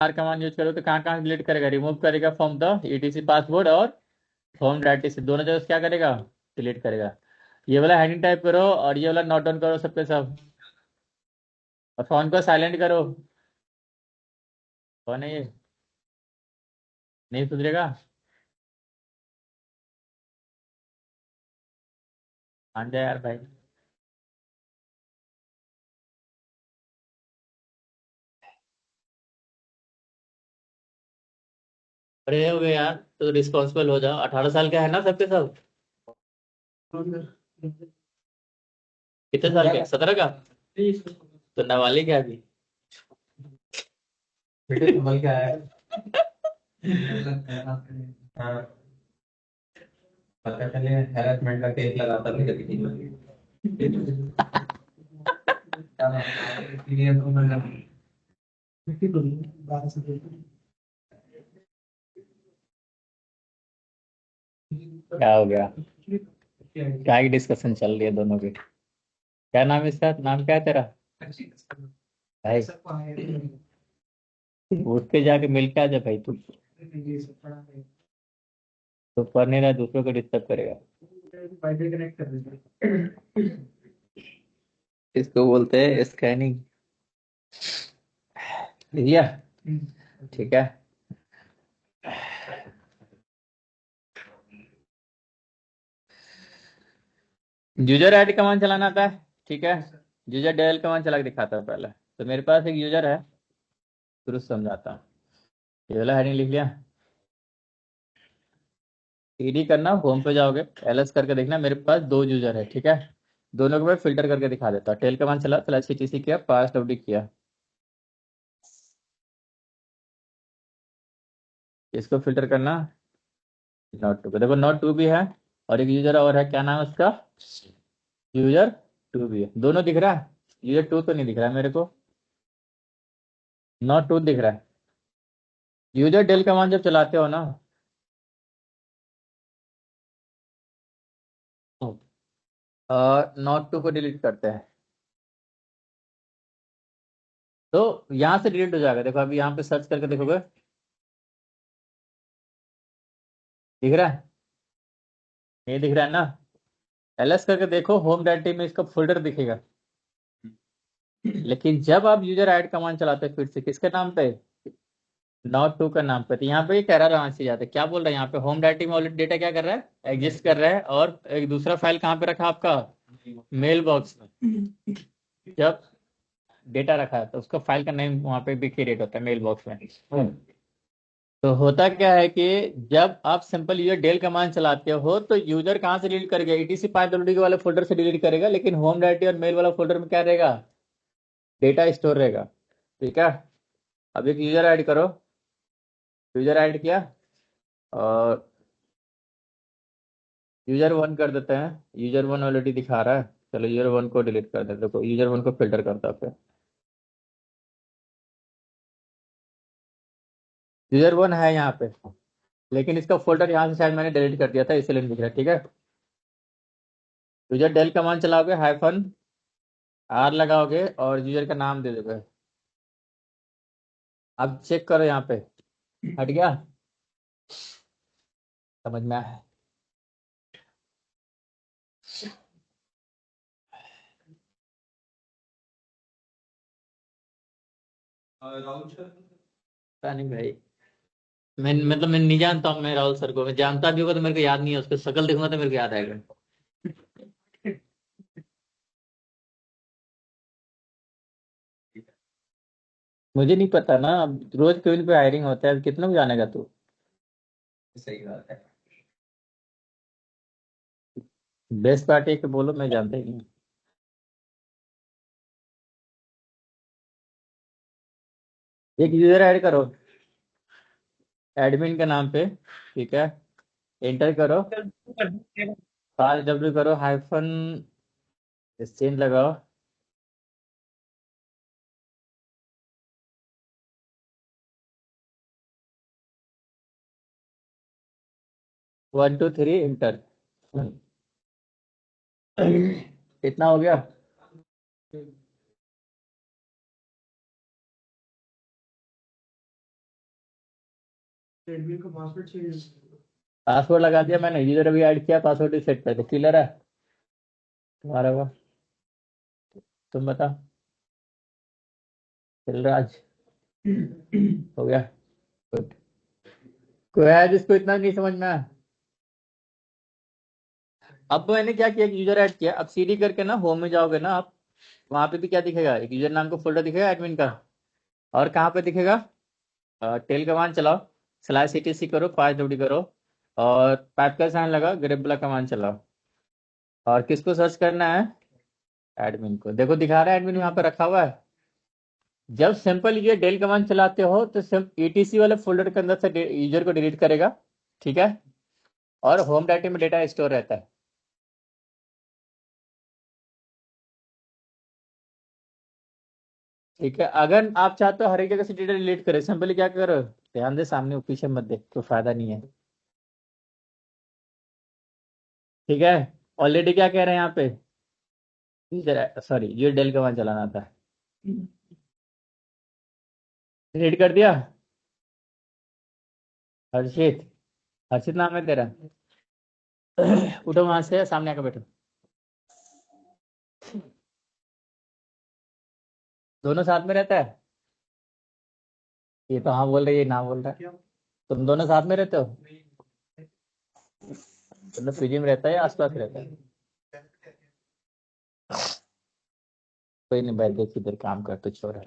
R command use करो तो कहाँ कहाँ डिलीट करेगा, रिमूव करेगा फ्रॉम द ईटीसी पासवर्ड और फ्रॉम डाटा से, दोनों जगह से क्या करेगा, डिलीट करेगा। ये वाला हेडिंग टाइप करो और ये वाला नोट डाउन करो सबके सब, और फोन को साइलेंट करो। कौन है ये, नहीं सुधरेगा। मान जा यार भाई। अरे हो गए यार, तो रिस्पॉन्सिबल हो जाओ, 18 साल का है ना सबके सब। कितने साल के, 17 का। तो नाबालिग है अभी। बेटे संभल क्या है। हाँ, पता चले हैरेसमेंट का केस लगाता भी कभी नहीं। क्या हो गया, क्या की डिस्कशन चल रही है दोनों की। क्या नाम है इसका, नाम क्या है तेरा भाई। उठ के जाके मिल के आ जा भाई तू। तो पढ़ नहीं रहा, दूसरों को डिस्टर्ब करेगा। इसको बोलते हैं स्कैनिंग। लिया, ठीक है। यूजर आईडी कमांड चलाना आता है, ठीक है। यूजर डेल कमांड चला के दिखाता है पहले। तो मेरे पास एक यूजर है, शुरू से समझाता हूँ। ये वाला हेडिंग लिख लिया, ईडी करना, होम पे जाओगे, एलएस करके देखना, मेरे पास दो यूजर है, ठीक है। दोनों को मैं फिल्टर करके दिखा देता हूँ। टेल कमांड चला, स्लैश सीटीसी किया, पास डब्ल्यू किया, इसको फिल्टर करना। नॉट टू, देखो नॉट टू भी है, और एक यूजर और है, क्या नाम है उसका, यूजर टू भी है। दोनों दिख रहा है, यूजर टू तो नहीं दिख रहा है मेरे को, नॉट टू दिख रहा है। यूजर डेल कमांड जब चलाते हो ना, नॉट टू को डिलीट करते हैं, तो यहाँ से डिलीट हो जाएगा। देखो अभी यहाँ पे सर्च करके देखोगे, दिख रहा है, नहीं दिख रहा है ना। एलएस करके देखो, होम डायरेक्टरी में इसका फोल्डर दिखेगा। लेकिन जब आप यूजर ऐड कमांड चलाते हैं फिर से, किसके नाम पे, नॉट टू का नाम पे, तो यहाँ पे एक एरर आना चाहिए जाता है। क्या बोल रहा है यहाँ पे, होम डायरेक्टरी में ऑलरेडी डेटा क्या कर रहा है, एग्जिस्ट कर रहा है, और एक दूसरा फाइल कहाँ पे रखा आपका, मेल बॉक्स में। जब डेटा रखा है तो उसका फाइल का नेम वहाँ पे भी क्रिएट होता है मेल बॉक्स में। तो होता क्या है कि जब आप सिंपल यूजर डेल कमांड चलाते हो तो यूजर कहाँ से डिलीट करेगा, ईटीसी 5 वाले फोल्डर से डिलीट करेगा, लेकिन होम डायरेक्टरी और मेल वाला फोल्डर में क्या रहेगा, डेटा स्टोर रहेगा, ठीक है। अब एक यूजर ऐड करो, यूजर ऐड किया, और यूजर वन कर देते हैं। यूजर वन ऑलरेडी दिखा रहा है, चलो यूजर वन को डिलीट कर देते, देखो यूजर वन को फिल्टर करता है फिर। यूजर वन है यहाँ पे, लेकिन इसका फोल्डर यहाँ से शायद मैंने डिलीट कर दिया था, इसलिए नहीं दिख रहा, ठीक है। यूजर डेल कमांड चलाओगे, हाइफन आर लगाओगे और यूजर का नाम दे दोगे। अब चेक करो यहाँ पे, हट गया, समझ में आया। पता नहीं भाई, मैं नहीं जानता हूँ, मैं राहुल सर को, मैं जानता भी होगा तो मेरे को याद नहीं है, उसको शक्ल देखूंगा तो मेरे को याद आएगा। मुझे नहीं पता ना, अब रोज केबिन पे हायरिंग होता है, कितना भी जानेगा तू। सही बात है। बेस्ट पार्टी के बोलो, मैं जानता ही नहीं। एक यूजर ऐड करो, एडमिन के नाम पे, ठीक है। एंटर करो, पास डब्ल्यू करो, हाइफन चेंज लगाओ, 1 2 3 एंटर। कितना हो गया, पासवर्ड लगा दिया मैंने, यूजर अभी ऐड किया, पासवर्ड भी सेट कर दिया, क्लियर है तुम्हारा वो? तुम बता राज, हो गया? गुड। कोई है जिसको इतना नहीं समझ में आया? अब मैंने क्या किया, यूजर ऐड किया, अब सीडी करके ना होम में जाओगे ना आप, वहां पे भी क्या दिखेगा, एक यूजर नाम का फोल्डर दिखेगा एडमिन का, और कहाँ पे दिखेगा, टेल कमांड चलाओ, स्लैश etc करो, पास डब्ल्यू करो, और पाइप का साइन लगा, ग्रेप वाला कमांड चलाओ, और किसको सर्च करना है, एडमिन को। देखो दिखा रहा है एडमिन वहां पे रखा हुआ है। जब सिंपल ये डेल कमांड चलाते हो तो etc वाले फोल्डर के अंदर से यूजर को डिलीट करेगा, ठीक है, और होम डायरेक्टरी में डेटा स्टोर रहता है। ठीक है, अगर आप चाहते हो हर एक जगह से डेटा डिलीट करें, सिंपली क्या करो, ध्यान दे सामने पीछे मत देख, कोई फायदा नहीं है। ठीक है, ऑलरेडी क्या कह रहे हैं यहाँ पे, सॉरी ये डेल कमांड चलाना था, डिलीट कर दिया। हर्षित, हर्षित नाम है तेरा? उठो वहां से, सामने आकर बैठो, दोनों साथ में रहता है? ये तो हाँ बोल रही है, ना बोल रहा है। तुम दोनों साथ में रहते हो, मतलब पीजी में रहता है या आसपास रहता है? कोई नहीं, बैठ देख इधर काम कर, तो छोड़ है,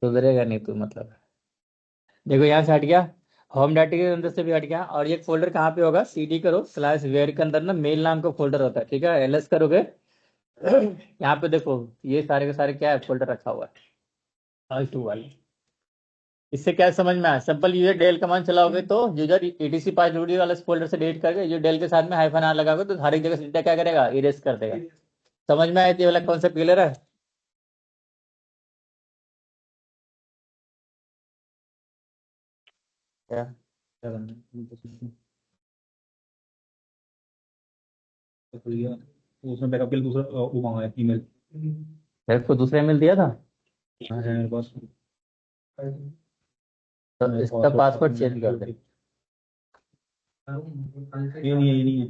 सुधरेगा नहीं तू मतलब। देखो यहाँ से हट गया, होम डाटा के अंदर से भी हट गया, और ये फोल्डर कहाँ पे होगा, सीडी करो, स्लैश वेयर के अंदर ना मेल नाम का फोल्डर होता है, ठीक है, एलएस करोगे। यहाँ पे देखो, ये सारे के सारे क्या है, फोल्डर रखा हुआ है, फालतू वाले। इससे क्या समझ में आया, सिंपल यूजर डेल कमांड चलाओगे तो यूजर etc पास वीडियो वाले फोल्डर से डिलीट करके, जो डेल के साथ में हाइफन आर लगाओगे तो हर एक जगह से डेटा क्या करेगा, इरेज कर देगा। समझ में आया ये वाला कॉन्सेप्ट, क्लियर है? क्या क्या करना है? उसमें बैकअप के लिए दूसरा वो मांगा है, ईमेल। फिर को दूसरा ईमेल दिया था? हाँ है मेरे पास। तो इसका पासवर्ड चेंज कर दे। ये नहीं है, ये नहीं है।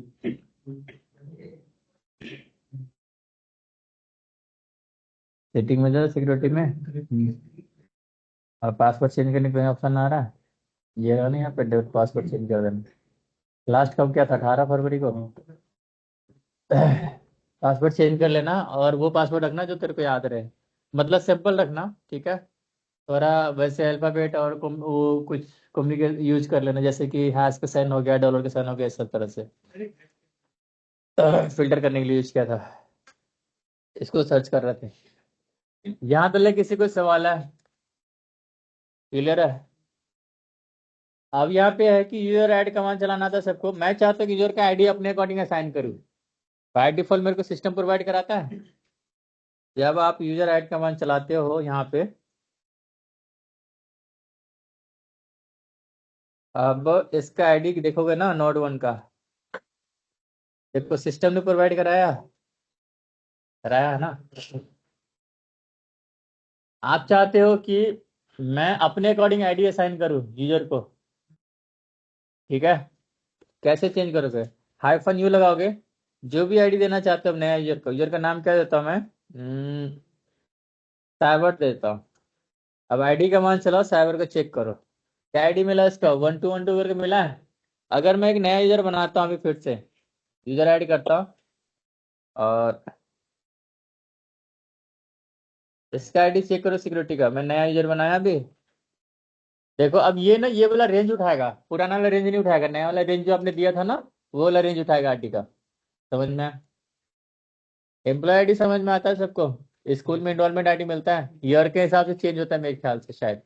सेटिंग में जाओ, सिक्योरिटी में, और पासवर्ड चेंज करने का ऑप्शन आ रहा है, ये रहा नहीं, यहाँ पे पासवर्ड चेंज कर देना। लास्ट कब क्या था, 18 फरवरी को। पासवर्ड चेंज कर लेना, और वो पासवर्ड रखना जो तेरे को याद रहे, मतलब सिंपल रखना, ठीक है। थोड़ा वैसे अल्फाबेट और वो कुछ कम्युनिकेट यूज कर लेना, जैसे कि हैश का साइन हो गया, डॉलर का साइन हो गया, इस सब तरह से फिल्टर करने के लिए यूज किया था। इसको सर्च कर रहे थे। यहाँ तक किसी को सवाल है, क्लियर है? अब यहाँ पे है कि यूजर ऐड कमांड चलाना था सबको, मैं चाहता हूँ कि यूजर का आईडी अपने अकॉर्डिंग असाइन करूँ, बाय डिफॉल्ट मेरे को सिस्टम प्रोवाइड कराता है। जब आप यूजर ऐड कमांड चलाते हो यहाँ पे, अब इसका आईडी देखोगे ना, नोड 1 का, देखो सिस्टम ने प्रोवाइड कराया, कराया है ना। आप चाहते हो कि मैं अपने अकॉर्डिंग आईडी असाइन करूँ यूजर को, ठीक है, कैसे चेंज करोगे, हाइफन यू लगाओगे, जो भी आईडी देना चाहते हो नया यूजर को, यूजर का नाम क्या देता हूँ मैं, साइबर देता हूँ। अब आईडी का मान चलाओ, साइबर को चेक करो, क्या आईडी मिला इसका, 1212 करके मिला है। अगर मैं एक नया यूजर बनाता हूँ अभी, फिर से यूजर आईडी करता हूँ, और इसका आईडी चेक करो सिक्योरिटी का, मैं नया यूजर बनाया अभी। देखो अब ये ना, ये वाला रेंज उठाएगा, पुराना वाला रेंज नहीं उठाएगा, नया वाला रेंज जो आपने दिया था ना, वो वाला रेंज उठाएगा आईडी का। समझ में? एम्प्लॉय आईडी समझ में आता है सबको? स्कूल में इनरोलमेंट आईडी मिलता है, ईयर के हिसाब से चेंज होता है मेरे ख्याल से शायद।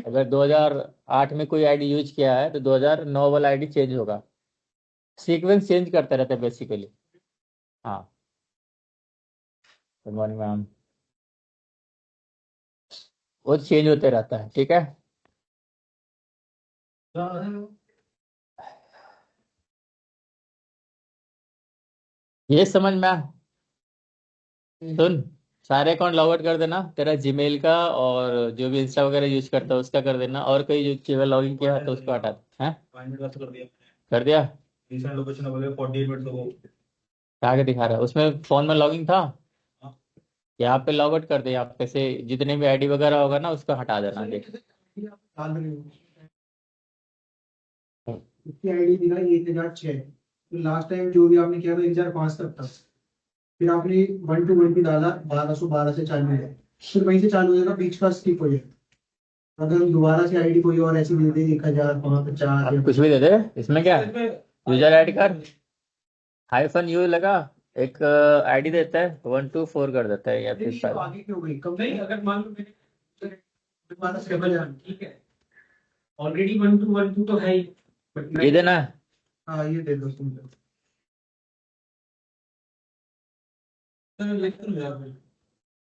अगर 2008 में कोई आईडी यूज किया है तो 2009 वाला आईडी चेंज होगा। सीक्वेंस चेंज करता रहता है बेसिकली। हाँ, गुड मॉर्निंग मैम। वो चेंज होते रहता है, ठीक है। ये समझ में सुन, सारे अकाउंट लॉग आउट कर देना, तेरा जीमेल का और जो भी इंस्टा वगैरह यूज करता है उसका कर देना, और कोई जो केवल लॉगिन किया है तो उसको हटा दे। हैं? 5 मिनट का तो कर दिया कर दिया? रिसेंट लोकेशन अवेलेबल 48 मिनट तो वो क्या के दिखा रहा है उसमें? फोन में लॉगिन था? हाँ। यहाँ पे लॉग आउट कर दे, यहाँ पे से जितने भी आईडी वगैरह होगा ना उसको हटा देना। देख इसकी आईडी दिखा 1006, तो लास्ट टाइम जो भी आपने किया था 1005 तक था, फिर आपने 1 to 1 डाला, 1212 से चालू है, फिर वहीं से चालू हो जाएगा, बीच का स्किप हो जाएगा। अगर हम दोबारा से आईडी कोई और ऐसी दे दे 1005 अब कुछ भी दे दे, इसमें क्या है? यूजर ऐड कर, -u लगा, एक आईडी देता है, 124 कर देता है या फिर तो आगे क्यों गई कम नहीं? अगर मान लो मैंने दोबारा से बजा, ठीक है, ऑलरेडी 1 to 1 तो है ही, बट ये देना। हाँ ये दे दो तुम।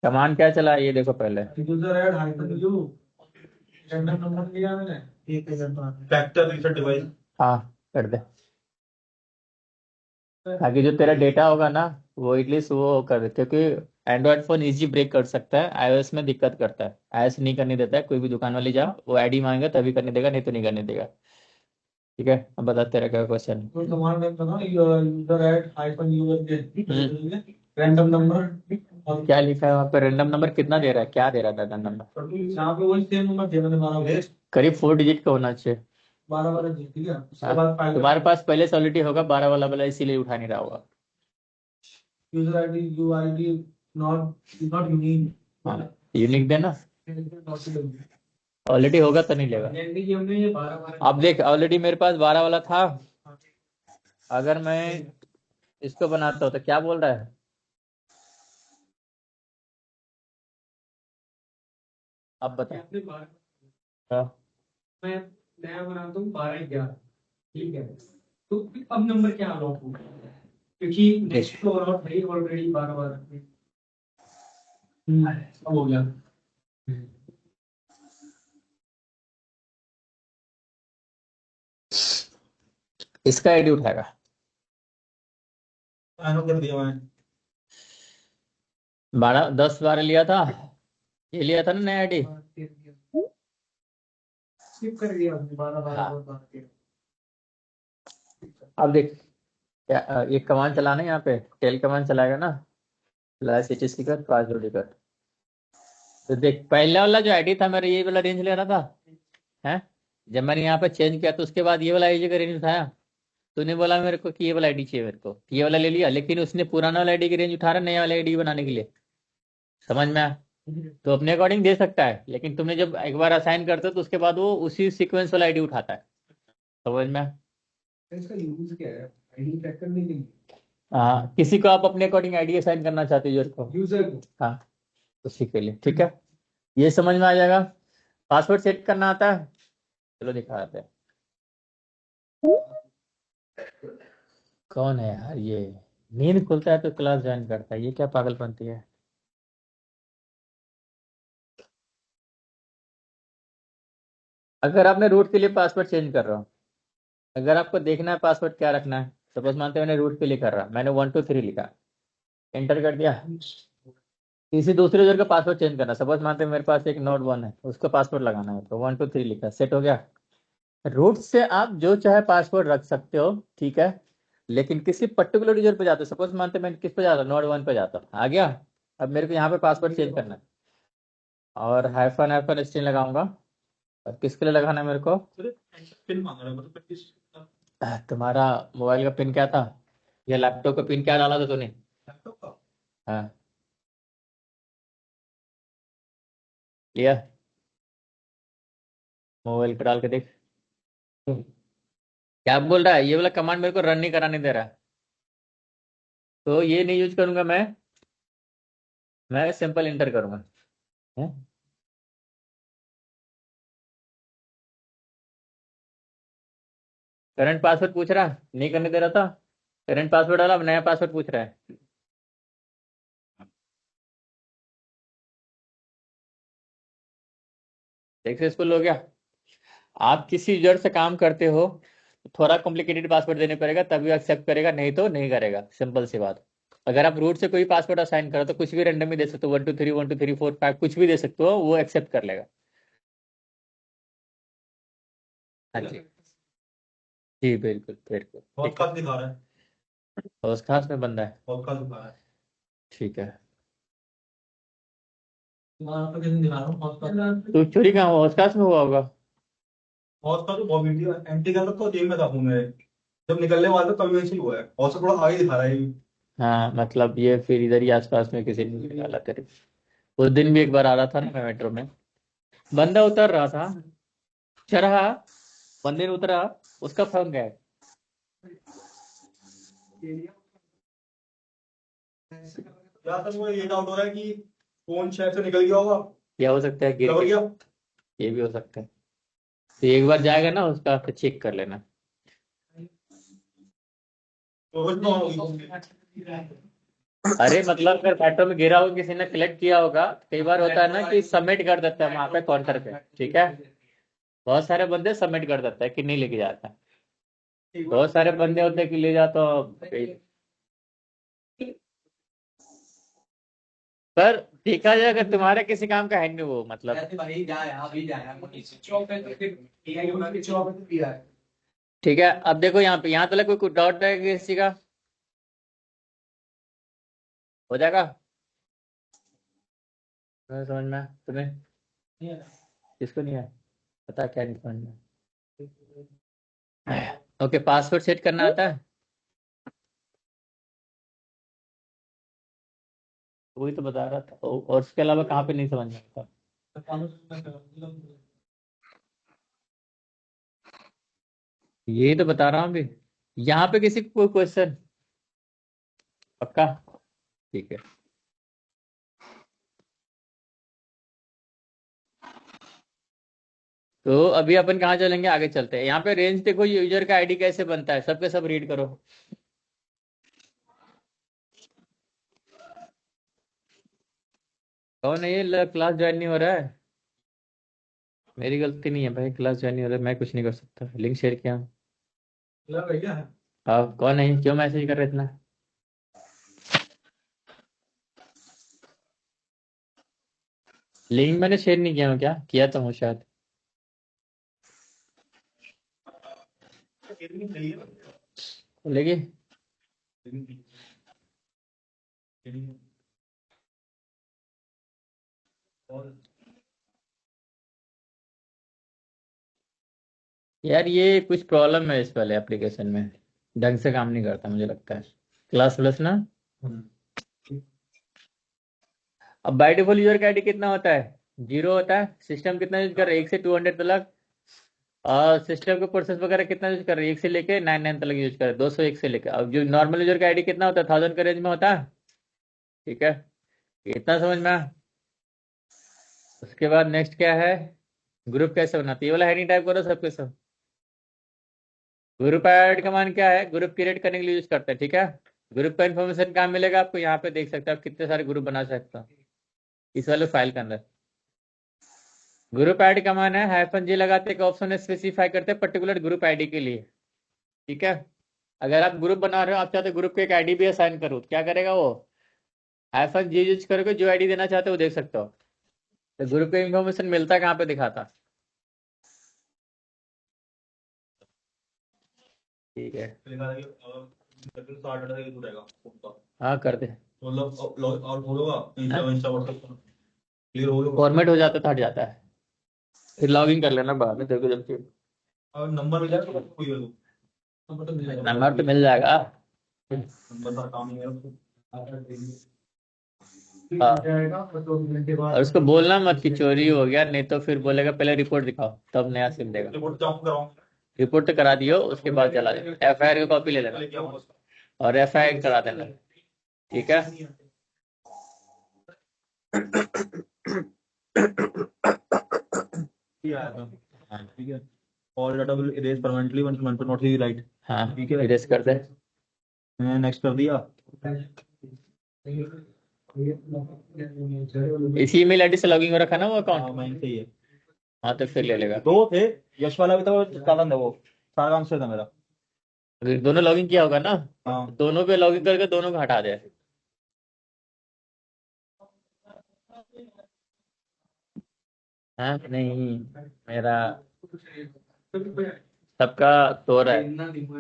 कमांड क्या चला ये देखो पहले। User add hyphen you, random number दिया मैंने 1005। फैक्टर रीसेट डिवाइस हाँ कर दे, ताकि जो तेरा डेटा होगा ना वो एटलीस्ट वो कर दे, क्योंकि एंड्रॉयड फोन इजी ब्रेक कर सकता है, आईओएस में दिक्कत करता है, ऐसे नहीं करने देता है। कोई भी दुकान वाले जा, वो आईडी मांगेगा तभी करने देगा, नहीं तो नहीं करने देगा। ठीक है, अब बता तेरा क्या क्वेश्चन। तो कमांड में ना यूजर ऐड हाइफन यूजर के रैंडम नंबर, और क्या लिखा है वहाँ पे? रैंडम नंबर कितना दे रहा है? क्या दे रहा है रैंडम नंबर? यहाँ पे वही सेम नंबर दे मैंने 12 करीब 4 डिजिट का होना चाहिए। 12 जी, ठीक है। उसके हाँ, बाद फाइल तुम्हारे पास पहले से ऑलरेडी होगा 12 वाला इसीलिए उठा नहीं रहा होगा। User ID you ID not unique, हाँ यूनिक देना, ऑलरेडी होगा तो नहीं लेगा। ये 12 अब देख, ऑलरेडी मेरे पास 12 वाला था, अगर मैं इसको बनाता हूँ तो क्या बोल रहा है? अब बता। हाँ, मैं नया बनाता हूँ 12 11, ठीक है, तो अब नंबर क्या लॉक होगा, क्योंकि नेक्स्ट फ्लोर और भाई ऑलरेडी 12 अब हो गया। इसका आईडी उठाएगा। आनो कर दिया मैंने 12 10 12 लिया था, ये लिया था ना नया आईडी। स्किप कर दिया आपने 12 अब देख, क्या ये कमांड चलाना है, यहाँ पे टेल कमांड चलाएगा ना, लास्ट एचएस की कर पासवर्ड कर। तो देख पहला वाला जो आईडी था मेरा, ये वाला रेंज ले रहा था, है? जब मैंने यहाँ पे चेंज किया तो उसके बाद ये वाला आईडी का रेंज उठाया। तूने बोला मेरे को कि ये वाला आईडी चाहिए मेरे को, ये वाला ले लिया, लेकिन उसने पुराना वाला आईडी की रेंज उठा रहा नया वाला आईडी बनाने के लिए। समझ में आया? तो अपने अकॉर्डिंग दे सकता है, लेकिन तुमने जब एक बार असाइन करते हो तो उसके बाद वो उसी सीक्वेंस वाला आईडी उठाता है। समझ में आया? इसका यूज क्या है? आईडी ट्रैक करने के लिए, हाँ, किसी को आप अपने अकॉर्डिंग आईडी असाइन करना चाहते हो यूजर को, यूजर को। हाँ, उसी के लिए। ठीक है, ये समझ में आ जाएगा। पासवर्ड सेट करना आता है? चलो दिखाते हैं। कौन है यार ये? नींद खुलता है तो क्लास ज्वाइन करता है, ये क्या पागलपंती है? अगर आपने रूट के लिए पासवर्ड चेंज कर रहा हूँ, अगर आपको देखना है पासवर्ड क्या रखना है, सपोज मानते हैं मैंने रूट के लिए कर रहा, मैंने 1 2 3 लिखा, एंटर कर दिया। किसी दूसरे यूजर का पासवर्ड चेंज करना, सपोज मानते हैं मेरे पास एक नोट 1 है, उसका पासवर्ड लगाना है, तो 1 2 3 लिखा, सेट हो गया। रूट से आप जो चाहे पासवर्ड रख सकते हो, ठीक है, लेकिन किसी पर्टिकुलर यूजर पे जाते हो, सपोज मानते हैं मैं किस पे जाता हूँ, नोट 1 पे जाता हूँ, आ गया। अब मेरे को यहाँ पे पासवर्ड चेंज करना है, और हाइफन हाइफन स्ट्रिंग लगाऊंगा। और किसके लिए लगाना है मेरे को? पिन मांग रहा है मतलब किस तुम्हारा मोबाइल का पिन क्या था, या लैपटॉप का पिन क्या डाला था तूने? लैपटॉप का हाँ, लिया? मोबाइल पे डाल के देख। क्या बोल रहा है? ये वाला कमांड मेरे को रन नहीं कराने दे रहा है, तो ये नहीं यूज करूंगा मैं सिंपल इंटर करूंगा। करंट पासवर्ड पूछ रहा है, नहीं करने दे रहा था, करंट पासवर्ड डाला, अब नया पासवर्ड पूछ रहा है। सक्सेसफुल हो गया। आप किसी यूजर से काम करते हो तो थोड़ा कॉम्प्लिकेटेड पासवर्ड देने पड़ेगा, तभी एक्सेप्ट करेगा, नहीं तो नहीं करेगा, सिंपल सी बात। अगर आप रूट से कोई पासवर्ड असाइन करो तो कुछ भी रैंडम ही दे सकते हो, 1 2 3 1 2 3 4 5 कुछ भी दे सकते हो, वो एक्सेप्ट कर लेगा। हाँ जी जी बिल्कुल बिल्कुल बहुत ठीक है। खास दिखा रहा है। हौस खास में बंदा है। बहुत खास दिखा रहा है। ठीक है। वहाँ पे किसी दिखा रहा हूँ बहुत खास। तो चोरी कहाँ हुआ, हौस खास में हुआ होगा। बहुत खास बहुत वीडियो एंटी कर रहा था, जेल में था हूँ मैं, जब निकलने वाला था तभी वैसे ही हुआ है, और से थोड़ा आगे दिखा रहा है ये। हाँ मतलब ये फिर इधर ही आसपास में किसी ने निकाला तेरे। उस दिन भी एक बार आ रहा था ना मैं मेट्रो में, बंदा उतर रहा था, चढ़ा, बंदे ने उतरा, उसका फोन गया। जहाँ तक मुझे ये डाउट हो रहा है कि फोन शायद से निकल गया होगा, क्या हो सकता है, गिर लग के। गया। ये भी हो सकता है। तो एक बार जाएगा ना उसका, फिर चेक कर लेना। तो कुछ तो होगी। अरे मतलब अगर मेट्रो में गिरा होगा, किसी ने कलेक्ट किया होगा, कई बार होता है ना कि सबमिट कर देता है वहां पे काउंटर पे, ठीक है। बहुत सारे बंदे सबमिट कर देता है कि नहीं लेके जाता। बहुत सारे बंदे होते हैं कि ले जाता हो। पर देखा जाए अगर तुम्हारे किसी काम का है नहीं वो, मतलब ठीक है। अब देखो यहाँ पे, यहाँ तक कोई डाउट है किसी का, हो जाएगा। समझ में तुम्हें, किसको नहीं है, पता क्या नहीं समझ में। ओके, पासवर्ड सेट करना आता है, वही तो बता रहा था। और उसके अलावा कहाँ पे नहीं समझ में आता। ये तो बता रहा हूँ अभी। यहाँ पे किसी को कोई क्वेश्चन, पक्का, ठीक है। तो अभी अपन कहाँ चलेंगे, आगे चलते हैं। यहाँ पे रेंज देखो, यूजर का आईडी कैसे बनता है, सबके सब रीड करो। कौन है ये, क्लास ज्वाइन नहीं हो रहा है। मेरी गलती नहीं है भाई, क्लास ज्वाइन नहीं हो रहा है, मैं कुछ नहीं कर सकता, लिंक शेयर किया। लग भैया। हाँ कौन है, क्यों मैसेज कर रहे इतना। लिंक मैंने शेयर नहीं किया हूँ, क्या किया तो हूँ शायद। खोलेगी। यार ये कुछ प्रॉब्लम है इस वाले एप्लीकेशन में, ढंग से काम नहीं करता मुझे लगता है। क्लास प्लस ना। अब बाय डिफॉल्ट यूजर का आईडी कितना होता है, 0 होता है। सिस्टम कितना यूज कर रहे हैं, 1 से 200 तक। और सिस्टम का प्रोसेस वगैरह कितना यूज कर रहे हैं, 1 से लेके 99 तक यूज कर रहे हैं, 201 से लेके। अब जो नॉर्मल यूजर का आईडी कितना होता है, 1000 का रेंज में होता है, ठीक है। इतना समझ में आया? उसके बाद नेक्स्ट क्या है, ग्रुप कैसे बनाते हैं, ये वाला हेडिंग टाइप करो सबके सब। ग्रुप ऐड कमांड क्या है, ग्रुप क्रिएट करने के लिए यूज करते हैं, ठीक है। ग्रुप का इन्फॉर्मेशन कहाँ मिलेगा आपको, यहाँ पे देख सकते हैं आप कितने सारे ग्रुप बना सकते हो, इस वाले फाइल के अंदर। ग्रुप ऐड कमांड है, -g लगाते एक ऑप्शन स्पेसिफाई करते हैं पर्टिकुलर ग्रुप आईडी के लिए, ठीक है। अगर आप ग्रुप बना रहे हो, आप चाहते हो ग्रुप को एक आईडी भी असाइन करो, तो क्या करेगा वो, -g यूज करके जो आईडी देना चाहते हो वो देख सकते हो। तो ग्रुप का इन्फॉर्मेशन मिलता है कहाँ पे, दिखाता, ठीक है। हाँ कर दे, मतलब लॉग आउट होगा, इंस्टा व्हाट्सएप क्लियर हो गया। फॉर्मेट हो जाता है तो हट जाता है, फिर लॉग इन कर लेना बाद में, देखो जब फिर और नंबर मिल जाएगा तो कोई भी नंबर तो मिल जाएगा। नंबर तो मिल जाएगा। नंबर का काम नहीं है उसको। हाँ। जाएगा और 2 घंटे और बाद उसको बोलना मत कि चोरी हो गया, नहीं तो फिर बोलेगा पहले रिपोर्ट दिखाओ तब नया सिम देगा। रिपोर्ट जाऊँ कराऊंगा। रिपोर्ट तो करा दियो, उसके बाद चला जाए, FIR की कॉपी ले लेना लेके आऊंगा उसको। और FIR करा देना, ठीक है। हाँ ठीक है। All data will erase permanently once not not see right. हाँ ठीक है। इरेज कर दे। मैंने नेक्स्ट कर दिया। इसी ईमेल आईडी से लॉगिन हो रखा ना वो हाँ अकाउंट। मैं सही है। हाँ तो फिर ले लेगा। दो थे, यश वाला भी था और सालन था, वो सारा काम से था मेरा। अगर दोनों लॉगिन किया होगा ना, हाँ दोनों पे लॉगिन करके दोनों को हटा दे, हाँ नहीं, मेरा सबका तोड़ है।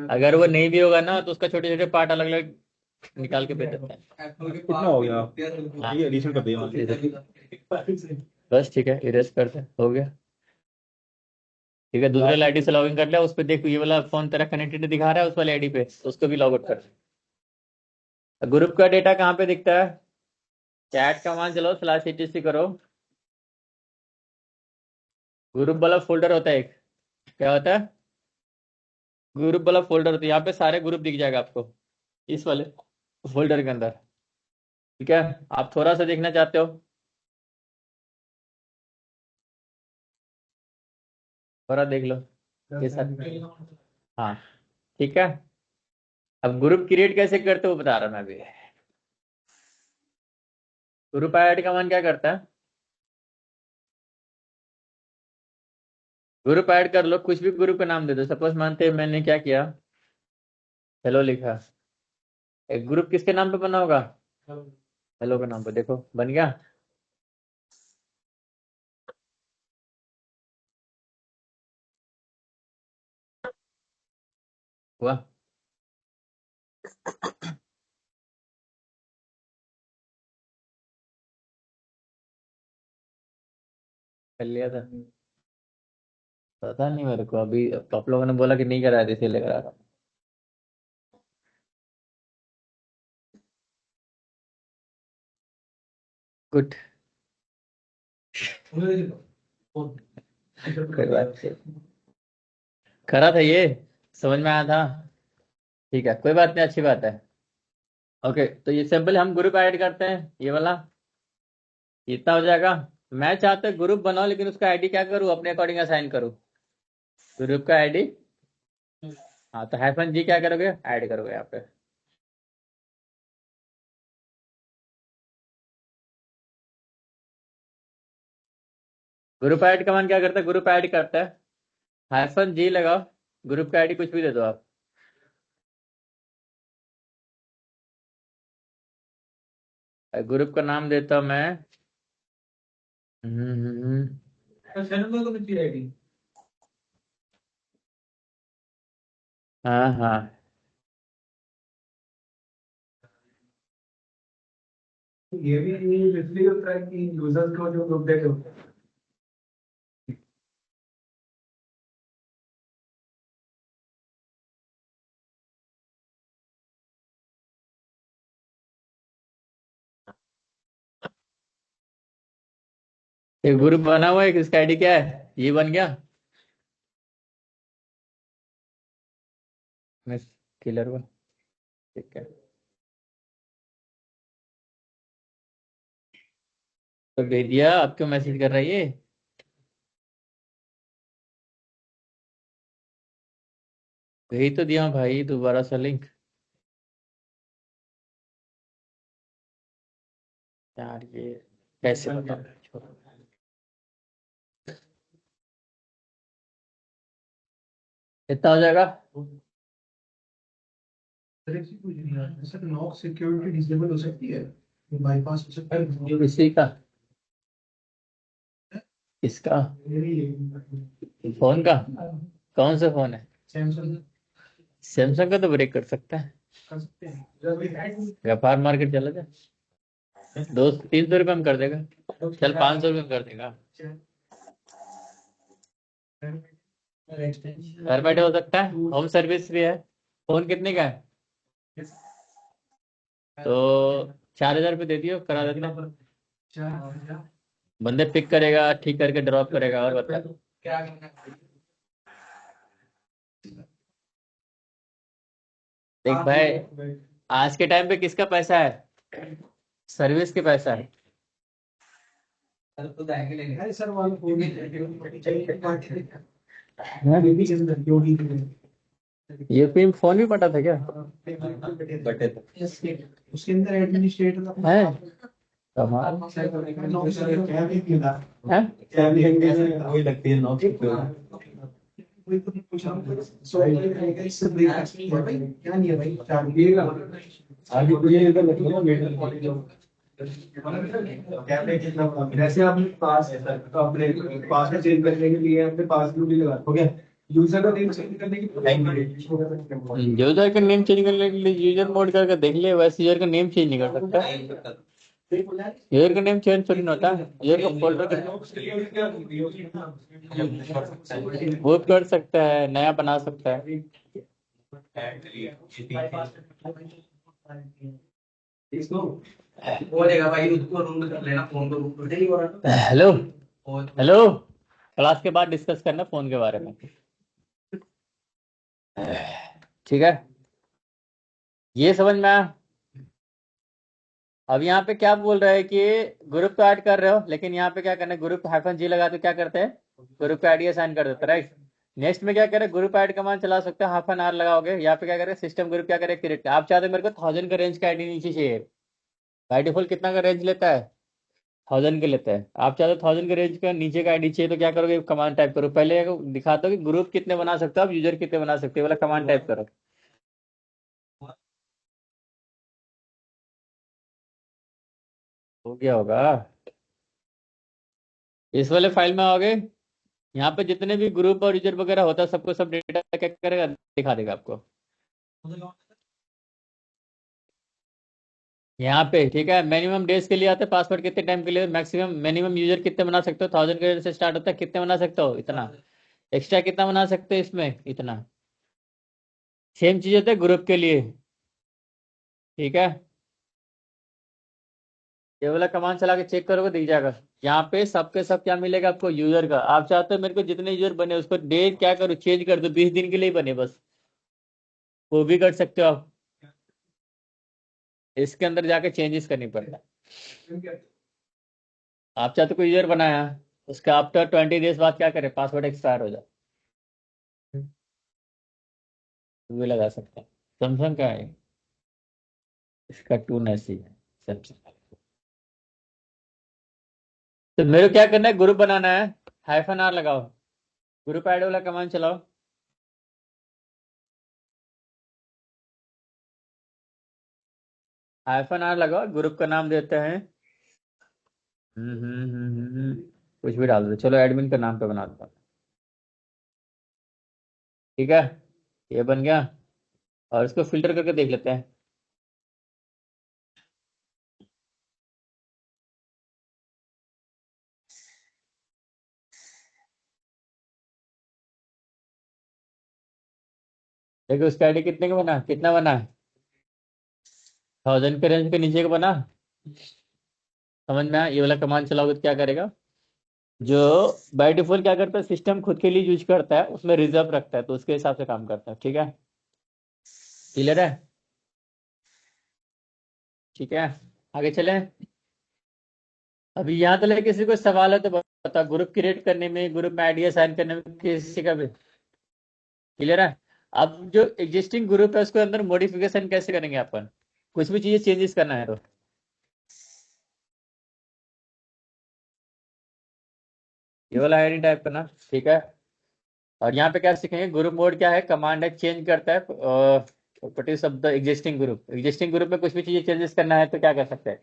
अगर वो नहीं भी होगा ना तो उसका छोटे छोटे पार्ट अलग अलग निकाल के बेच देते हैं। कितना हो गया? हाँ, ये एडिशन कर दिया मैंने। बस ठीक है, इरेज करते हैं, हो गया। ठीक है, दूसरे आईडी से लॉगिन कर लिया, उस पर देख ये वाला फोन तेरा कनेक्टेड दिखा रहा है उस वाले आईडी पे, तो उसको भी लॉग आउट कर। ग्रुप का डेटा कहाँ पे दिखता है? चैट का वहां चलो, स्लैश etc करो, ग्रुप वाला फोल्डर होता है एक, क्या होता है? ग्रुप वाला फोल्डर होता है, यहाँ पे सारे ग्रुप दिख जाएगा आपको इस वाले फोल्डर के अंदर। ठीक है, आप थोड़ा सा देखना चाहते हो, थोड़ा देख लो ये सब। हाँ ठीक है, अब ग्रुप क्रिएट कैसे करते हो बता रहा मैं अभी। ग्रुप ऐड कमांड क्या करता है? ग्रुप ऐड कर लो, कुछ भी ग्रुप का नाम दे दो। सपोज मानते हैं मैंने क्या किया, हेलो लिखा, एक ग्रुप किसके नाम पे बना होगा? हेलो के नाम पे, देखो बन गया। हुआ? कर लिया था, पता नहीं मेरे को, अभी आप लोगों ने बोला कि नहीं करा थे इसीलिए करा रहा हूँ। गुड, कोई बात नहीं, करा था ये, समझ में आया था। ठीक है, कोई बात नहीं, अच्छी बात है। ओके, तो ये सिंपल हम ग्रुप ऐड करते हैं, ये वाला इतना हो जाएगा। मैं चाहता हूँ ग्रुप बनाओ, लेकिन उसका आईडी क्या करूँ, अपने अकॉर्डिंग असाइन करूँ ग्रुप का आईडी। हाँ, तो -G क्या करोगे, ऐड करोगे यहाँ पे। ग्रुप ऐड कमांड क्या करता है? ग्रुप ऐड करता है, -G लगाओ, ग्रुप का आईडी कुछ भी दे दो आप। ग्रुप का नाम देता हूँ मैं, हाँ हाँ, ये भी इसलिए होता है कि यूजर्स को जो अपडेट होता है। एक ग्रुप बना हुआ है, इसका आईडी क्या है, ये बन गया मिस किलर हुआ। ठीक है, तो भेज दिया, आप क्यों मैसेज कर रही है? भेज तो दिया हूँ भाई, दोबारा सा लिंक। यार ये कैसे बताऊं, छोड़ो। कितना हो जाएगा? सर एक चीज पूछ रही है सर, नॉक सिक्योरिटी डिसेबल हो सकती है, बाईपास हो सकता है इसी का, इसका फोन का, कौन सा फोन है? सैमसंग सैमसंग का तो ब्रेक कर सकता है, कर सकते हैं। व्यापार मार्केट चला जाए, 200-300 रुपये में कर देगा, चल 500 रुपये में कर देगा, घर बैठे हो सकता है, होम सर्विस भी है। फोन कितने का है? तो 4,000 रुपये दे दियो, करा देते हैं। बंदे पिक करेगा, ठीक करके ड्रॉप करेगा, और बता। देख भाई, आज के टाइम पे किसका पैसा है? सर्विस के पैसा है। अरे सर वहाँ पे ये फिल्म फोन भी बटा था क्या? बटे थे। उसके अंदर एडमिनिस्ट्रेटर है कमाल है। वही लगती है नॉक क्या नहीं है भाई, आगे ये इधर रखो ना, मीटर जैसे आपने पास अपने पासवर्ड चेंज करने के लिए अपने पासवर्ड भी लगा, हो गया। यूजर का नेम चेंज करने की यूजर का नेम चेंज करने के लिए यूजर मोड करके देख ले, वैसे यूजर का नेम चेंज नहीं कर सकता। यूजर का नेम चेंज थोड़ी ना होता है, यूजर का फोल्डर मूव कर सकता है, नया बना सकता है। हेलो हेलो, क्लास के बाद डिस्कस करना फोन के बारे में, ठीक है? ये समझ में आया? अब यहाँ पे क्या बोल रहा है कि ग्रुप तो ऐड कर रहे हो, लेकिन यहाँ पे क्या करना है, ग्रुप -G लगा तो क्या करते हैं, ग्रुप का आईडी असाइन कर देते हैं, राइट? नेक्स्ट में क्या करें, ग्रुप ऐड कमांड चला सकते हैं, ½ लगाओगे। यहाँ पे क्या करें, सिस्टम ग्रुप क्या करें, क्रिएट। आप चाहते हो मेरे को 1000 का रेंज का आईडी नीचे चाहिए, बाय डिफॉल्ट कितना का रेंज लेता है, 1000 के लेता है। आप चाहते हो 1000 के रेंज का नीचे का आईडी चाहिए, तो क्या करोगे, कमांड टाइप करो। पहले दिखाता हूँ कि ग्रुप कितने बना सकते हो आप, यूजर कितने बना सकते हो, वाला कमांड टाइप करो। हो गया होगा, इस वाले फाइल में आओगे, यहाँ पे जितने भी ग्रुप और यूजर वगैरह होता है, सबको सब डेटा क्या करेगा, दिखा देगा आपको यहाँ पे, ठीक है? मिनिमम डेज के लिए आते हैं, पासवर्ड कितने टाइम के लिए, मैक्सिमम मिनिमम यूजर कितने बना सकते हो, 1000 के से स्टार्ट होता है, कितने बना सकते हो, इतना। एक्स्ट्रा कितना बना सकते हो इसमें, इतना। सेम चीज होता है ग्रुप के लिए, ठीक है? ये वाला कमांड चला के चेक करोगे, दिख जाएगा यहाँ पे सबके सब क्या मिलेगा आपको, यूजर का। आप चाहते हो मेरे को जितने यूजर बने उसको डेट क्या करो, चेंज कर दो, 20 दिन के लिए बने बस, वो भी कर सकते हो आप। इसके अंदर जाके चेंजेस करनी पड़ता है। आप चाहते कोई यूजर बनाया, उसका आफ्टर 20 डेज बाद क्या करे, पासवर्ड एक्सपायर हो जाए, वो भी लगा सकते हैं। सैमसंग का है, इसका 2 है सैमसंग। तो मेरे को क्या करना है, ग्रुप बनाना है, -R लगाओ, ग्रुप ऐड वाला कमांड चलाओ। -R लगाओ, ग्रुप का नाम देते हैं कुछ भी डाल दो, चलो एडमिन का नाम पे बना दो, ठीक है? ये बन गया, और इसको फिल्टर करके देख लेते हैं। देखो उसका आईडी कितने का बना, कितना बना है, 1000 के रेंज के नीचे का बना। समझ में आया? ये वाला कमांड चलाओगे तो क्या करेगा, जो बाय डिफॉल्ट क्या करता है, सिस्टम खुद के लिए यूज करता है, उसमें रिजर्व रखता है, तो उसके हिसाब से काम करता है, ठीक है? क्लियर है? ठीक है, आगे चले। अभी यहाँ तो लेके किसी को सवाल है तो बता, ग्रुप क्रिएट करने में, ग्रुप में आईडी असाइन करने में किसी का भी क्लियर है? अब जो एग्जिस्टिंग ग्रुप है उसके अंदर मॉडिफिकेशन कैसे करेंगे अपन, कुछ भी चीजें चेंजेस करना है तो ये वाला आईडी टाइप करना, ठीक है? और यहाँ पे क्या सीखेंगे, ग्रुप मोड क्या है, कमांड है, चेंज करता है properties of the existing group. Existing group में कुछ भी चीजें चेंजेस करना है तो क्या कर सकते हैं,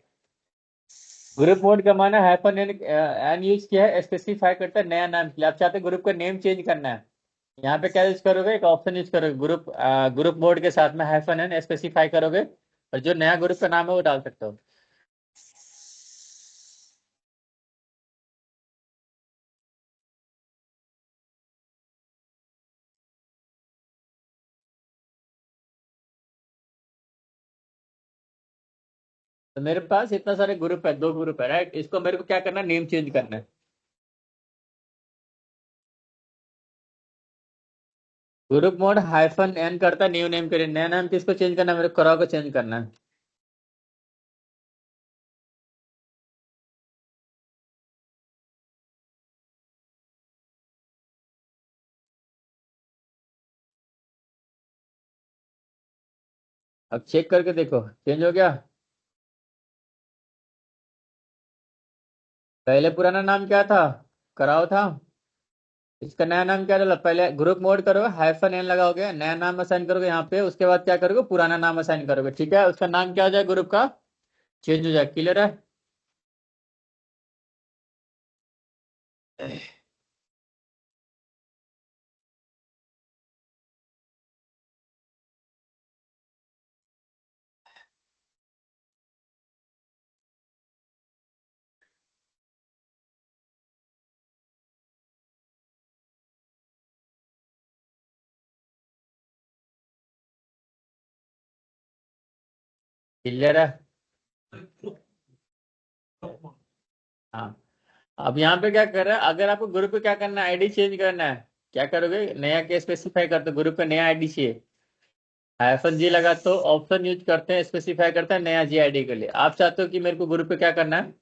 ग्रुप मोड का माना हैपन एन यूज किया है, स्पेसिफाई करता है नया नाम के लिए। आप चाहते हैं ग्रुप का नेम चेंज करना है, यहाँ पे क्या यूज करोगे, एक ऑप्शन यूज करोगे, ग्रुप मोड के साथ में -N स्पेसिफाई करोगे, और जो नया ग्रुप का नाम है वो डाल सकते हो। तो मेरे पास इतना सारे ग्रुप है, 2 ग्रुप है, राइट? इसको मेरे को क्या करना है, नेम चेंज करना है। ग्रुप मोड -N करता है न्यू नेम के लिए, नया नाम किसको चेंज करना है, मेरे को कराओ को चेंज करना है। अब चेक करके देखो चेंज हो गया। पहले पुराना नाम क्या था, कराओ था, इसका नया नाम क्या डाला, पहले ग्रुप मोड करोगे, -N लगाओगे, नया नाम असाइन करोगे यहाँ पे, उसके बाद क्या करोगे, पुराना नाम असाइन करोगे, ठीक है? उसका नाम क्या हो जाए, ग्रुप का चेंज हो जाए, क्लियर है? क्लियर है? हाँ, अब यहाँ पे क्या कर रहा है, अगर आपको ग्रुप पे क्या करना है, आईडी चेंज करना है, क्या करोगे, नया के स्पेसिफाई करते हो, ग्रुप पे नया आईडी चाहिए, -G लगा तो ऑप्शन यूज करते हैं, स्पेसिफाई करते हैं नया जी आईडी के लिए। आप चाहते हो कि मेरे को ग्रुप पे क्या करना है,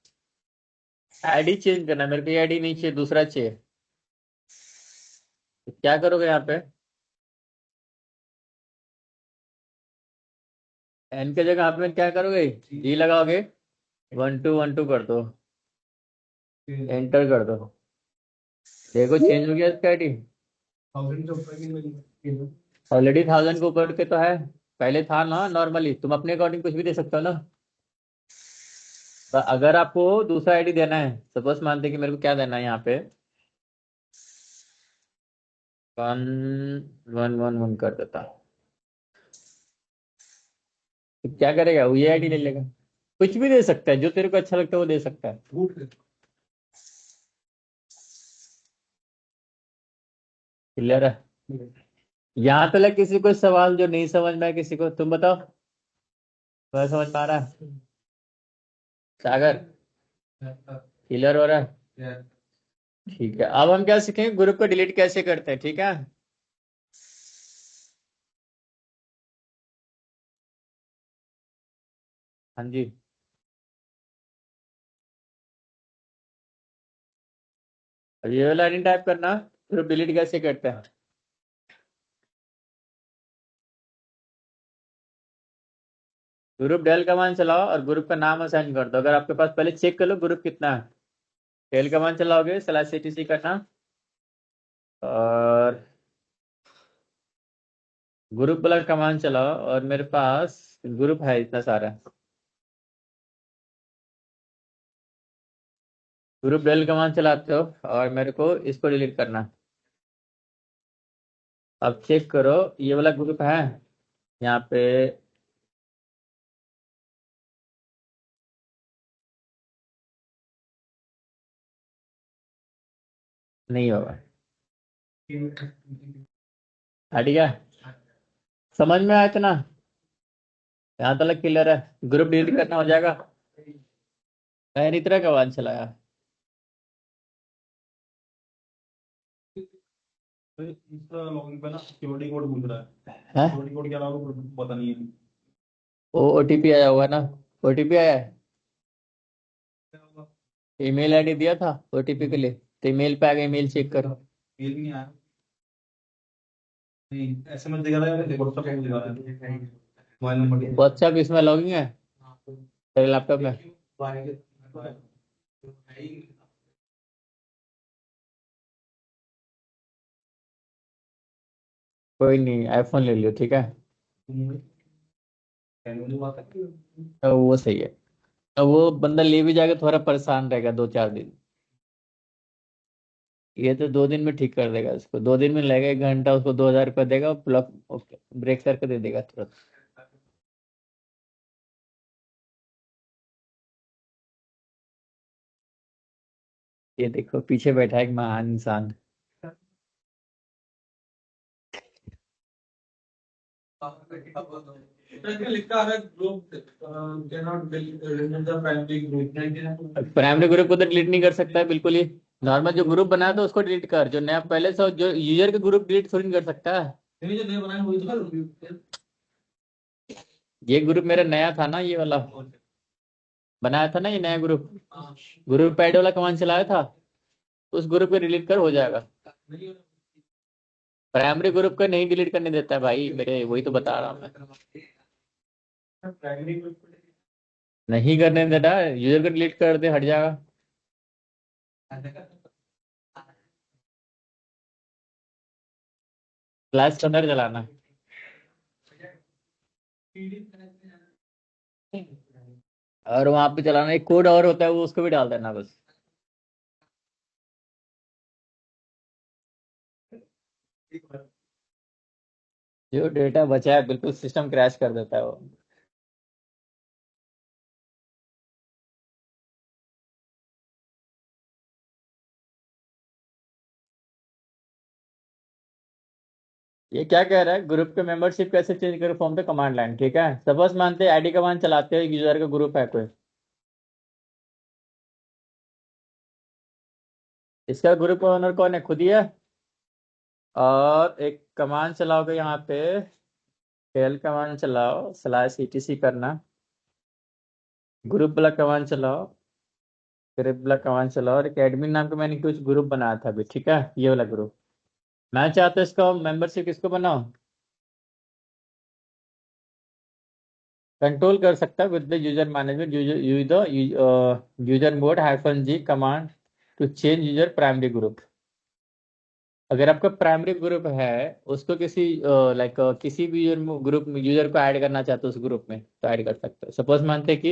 आईडी चेंज करना है, मेरे को ये आईडी नहीं चाहिए, दूसरा चाहिए, तो क्या करोगे यहाँ पे, एन के जगह यहाँ पे क्या करोगे, जी लगाओगे, 1212 कर दो, एंटर कर दो, देखो चेंज हो गया इसका आईडी, 1000 के ऊपर भी मिली। ऑलरेडी 1000 के ऊपर के तो है, पहले था ना नॉर्मली, तुम अपने अकॉर्डिंग कुछ भी दे सकते हो ना। तो अगर आपको दूसरा आईडी देना है, सपोज मानते हैं कि मेरे को क्या देना है यहाँ पे, 1111 कर देता, तो क्या करेगा, वो ये आईडी ले लेगा, कुछ भी दे सकता है, जो तेरे को अच्छा लगता है वो दे सकता है। क्लियर है? यहाँ तक किसी को सवाल जो नहीं समझ में है, किसी को, तुम बताओ, तुम्हें समझ में आ रहा है? सागर क्लियर हो रहा है? ठीक है, अब हम क्या सीखेंगे, ग्रुप को डिलीट कैसे करते हैं, ठीक है। हाँ जी, अब ये वाला आईडी टाइप करना, ग्रुप डिलीट कैसे करते हैं, ग्रुप डेल कमांड चलाओ और ग्रुप का नाम असाइन कर दो, अगर आपके पास, पहले चेक कर लो ग्रुप कितना है, डेल कमांड चलाओगे /etc करना, और ग्रुप वाला कमांड चलाओ, और मेरे पास ग्रुप है इतना सारा, ग्रुप डेल कमांड चलाते हो और मेरे को इसको डिलीट करना। अब चेक करो ये वाला ग्रुप है यहाँ पे, नहीं होगा, हट गया, समझ में आया इतना, यहाँ तक क्लियर है, ग्रुप डिलीट करना हो जाएगा। मैंने इतना कमांड चलाया इसका लॉगिन पे ना सिक्योरिटी कोड पूछ रहा है, है, सिक्योरिटी कोड क्या अलावा पता नहीं है। वो ओटीपी आया हुआ ना, ओटीपी आया है, ईमेल आईडी दिया था ओटीपी के लिए, तो ईमेल पे आ गया, ईमेल चेक करो। मेल भी नहीं आया, नहीं एसएमएस दिखा रहा है, व्हाट्सएप पे दिखा रहा है, मोबाइल नंबर व्हाट्सएप इसमें लॉगिंग है तेरे लैपटॉप में, कोई नहीं, आईफोन ले लियो, ठीक है, तो वो सही है, तो वो बंदा ले भी जाएगा, थोड़ा परेशान रहेगा 2-4 दिन, ये तो 2 दिन में ठीक कर देगा इसको, 2 दिन में लगेगा, 1 घंटा उसको 2000 रुपया देगा, ब्लॉक ब्रेक करके दे देगा तुरंत। ये देखो पीछे बैठा है एक महान इंसान, लिखा है group can not remove the primary group. Primary group को तो डिलीट नहीं कर सकता है बिल्कुल ही, नॉर्मल जो ग्रुप बनाया था उसको डिलीट कर, जो नया पहले से जो यूजर के ग्रुप डिलीट थोड़ी नहीं कर सकता है, नहीं जो नए बनाए वही तो कर। ये ग्रुप मेरा नया था ना, ये वाला बनाया था ना, ये नया ग्रुप, ग्रुप पैड वाला कमांड चलाया था, उस ग्रुप को डिलीट कर हो जाएगा, प्राइमरी ग्रुप का नहीं डिलीट करने देता है भाई मेरे, वही तो बता रहा हूँ मैं, प्राइमरी ग्रुप नहीं करने देता, यूजर को डिलीट कर दे हट जाएगा। क्लास के अंदर चलाना, और वहां पे चलाना, एक कोड और होता है वो उसको भी डाल देना बस। जो डेटा बचा है बिल्कुल सिस्टम क्रैश कर देता है वो। ये क्या कह रहा है, ग्रुप के मेंबरशिप कैसे चेंज करो फॉर्म पे कमांड लाइन, ठीक है। सपोज मानते हैं आईडी कमांड चलाते हो, यूजर का ग्रुप है कोई, इसका ग्रुप ओनर कौन है, खुद ही है। और एक कमांड चलाओगे यहाँ पे, टेल कमांड चलाओ, स्लैश etc करना, ग्रुप वाला कमांड चलाओ, ग्रुप वाला कमांड चलाओ, और एक एडमिन नाम का मैंने कुछ ग्रुप बनाया था अभी, ठीक है, ये वाला ग्रुप। मैं चाहता हूँ इसका मेंबरशिप किसको बनाओ, कंट्रोल कर सकता है with the user management, user mode -g command to change user primary group. अगर आपका प्राइमरी ग्रुप है, उसको किसी लाइक किसी भी ग्रुप में यूजर को ऐड करना चाहते हो उस ग्रुप में, तो ऐड कर सकते हो। सपोज मानते हैं कि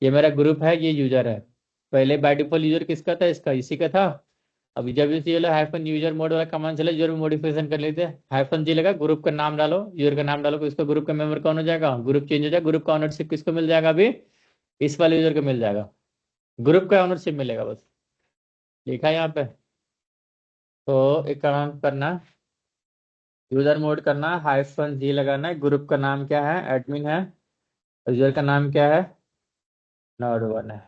ये मेरा ग्रुप है, ये यूजर है, पहले बाय डिफॉल्ट यूजर किसका था, इसका, इसी का था। अभी जब इस ये वाला हाइफन यूजर मोड वाला कमांड चले, यूजर में मॉडिफिकेशन कर लेते हैं, -g लगा, ग्रुप का नाम डालो, यूजर का नाम डालो, तो इसका ग्रुप का मेंबर कौन हो जाएगा, ग्रुप चेंज हो जाएगा, ग्रुप का ऑनरशिप किसको मिल जाएगा अभी, इस वाले यूजर को मिल जाएगा, ग्रुप का ऑनरशिप मिलेगा बस। लिखा है यहाँ पे। तो एक काम करना, यूजर मोड करना, -g लगाना है, ग्रुप का नाम क्या है, एडमिन है, यूजर का नाम क्या है, नोड 1 है।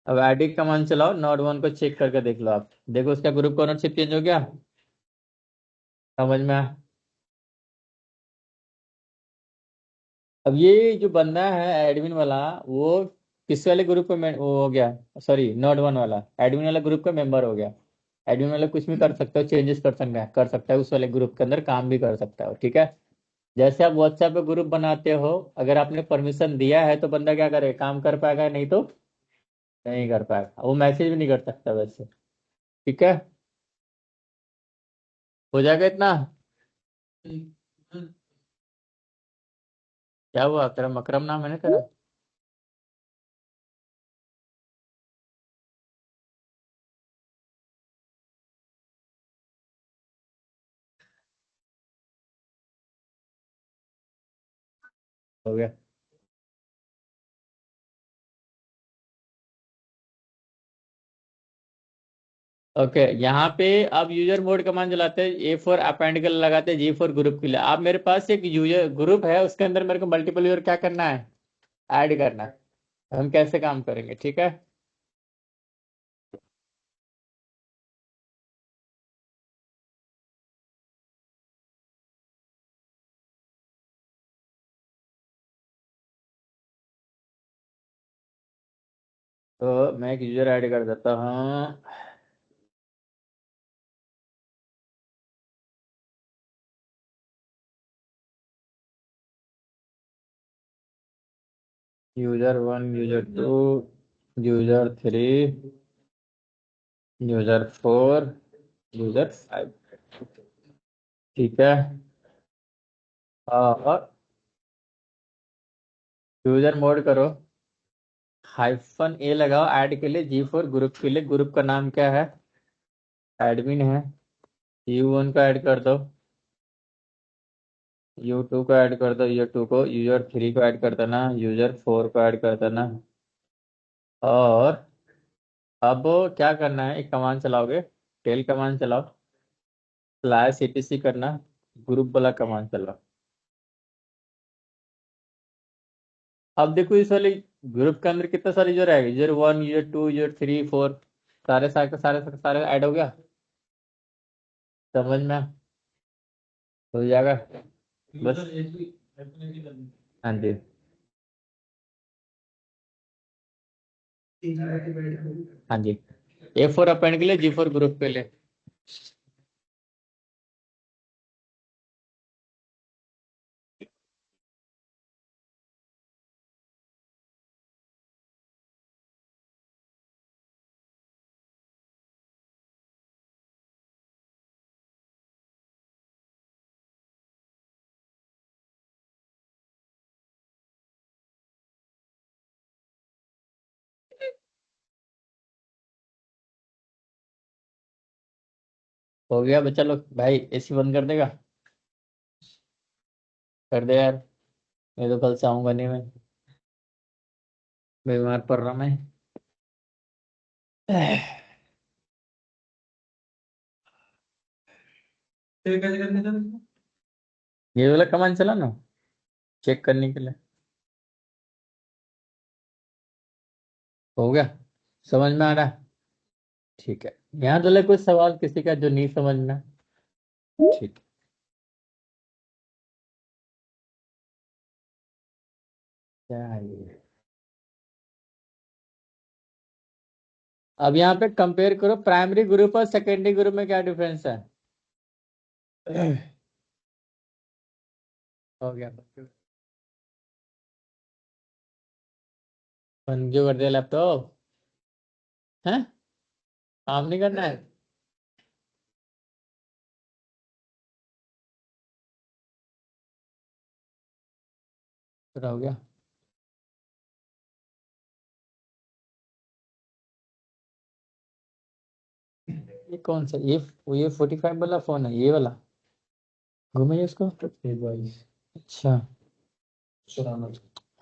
अब आईडी कमांड चलाओ, नोड 1 को चेक करके देख लो आप, देखो उसका ग्रुप का ओनरशिप चेंज हो गया, समझ में आया? अब ये जो बंदा है एडमिन वाला, वो किस वाले ग्रुप का वो हो गया, सॉरी नोड 1 वाला एडमिन वाला ग्रुप का मेंबर हो गया। एडमिन वाला कुछ भी कर सकता है, चेंजेस कर सकता है उस वाले ग्रुप के अंदर, काम भी कर सकता है, ठीक है। जैसे आप व्हाट्सएप पे ग्रुप बनाते हो, अगर आपने परमिशन दिया है तो बंदा क्या करेगा, काम कर पाएगा, नहीं तो नहीं कर पाएगा, वो मैसेज भी नहीं कर सकता वैसे, ठीक है। हो जाएगा इतना। क्या हुआ, अकरम, अकरम नाम है ना तेरा। हो गया। ओके, यहाँ पे अब यूजर मोड कमांड चलाते हैं, A4 अपेंड के लिए लगाते हैं, G4 ग्रुप के लिए। अब मेरे पास एक यूजर ग्रुप है, उसके अंदर मेरे को मल्टीपल यूजर क्या करना है, ऐड करना है। हम कैसे काम करेंगे, ठीक है। तो मैं एक यूजर ऐड कर देता हूँ, user 1, user 2, user 3, user 4, user 5, ठीक है। और यूजर मोड करो, -a लगाओ ऐड के लिए, G4 ग्रुप के लिए, ग्रुप का नाम क्या है, एडमिन है, U1 को ऐड कर दो, U2 को ऐड कर दो, यूजर 2 को, यूजर 3 को ऐड कर देना, यूजर 4 को ऐड कर देना। और अब क्या करना है, एक कमांड चलाओगे, टेल कमांड चलाओ, स्लैश etc करना, ग्रुप वाला कमांड चलाओ। अब देखो इस वाले ग्रुप के अंदर कितना सारे यूजर है, यूजर 1, यूजर 2, यूजर 3, 4, सारे सारे सारे सारे ऐड हो गया, समझ में हो जाएगा बस। हाँ जी। हाँ जी, A4 अपेंड के लिए, G4 ग्रुप के लिए। हो गया बच्चा लोग? भाई एसी बंद कर देगा? कर दे यार, मैं तो कल से आऊंगा नहीं, मैं बीमार पड़ रहा मैं। फिर कैसे करने थे? ये वाला कमान चला ना, चेक करने के लिए। हो गया? समझ में आ रहा है? ठीक है। यहाँ तो ले कुछ सवाल किसी का जो नहीं समझना। ठीक है। क्या है ये? अब यहाँ पे कंपेयर करो प्राइमरी ग्रुप और सेकेंडरी ग्रुप में क्या डिफरेंस है। हो गया। बंद क्यों कर दिया लैपटॉप? है? काम नहीं करना है? पूरा हो गया? ये कौन सा, ये 45 वाला फोन है, ये वाला? घूमे इसको। अच्छा।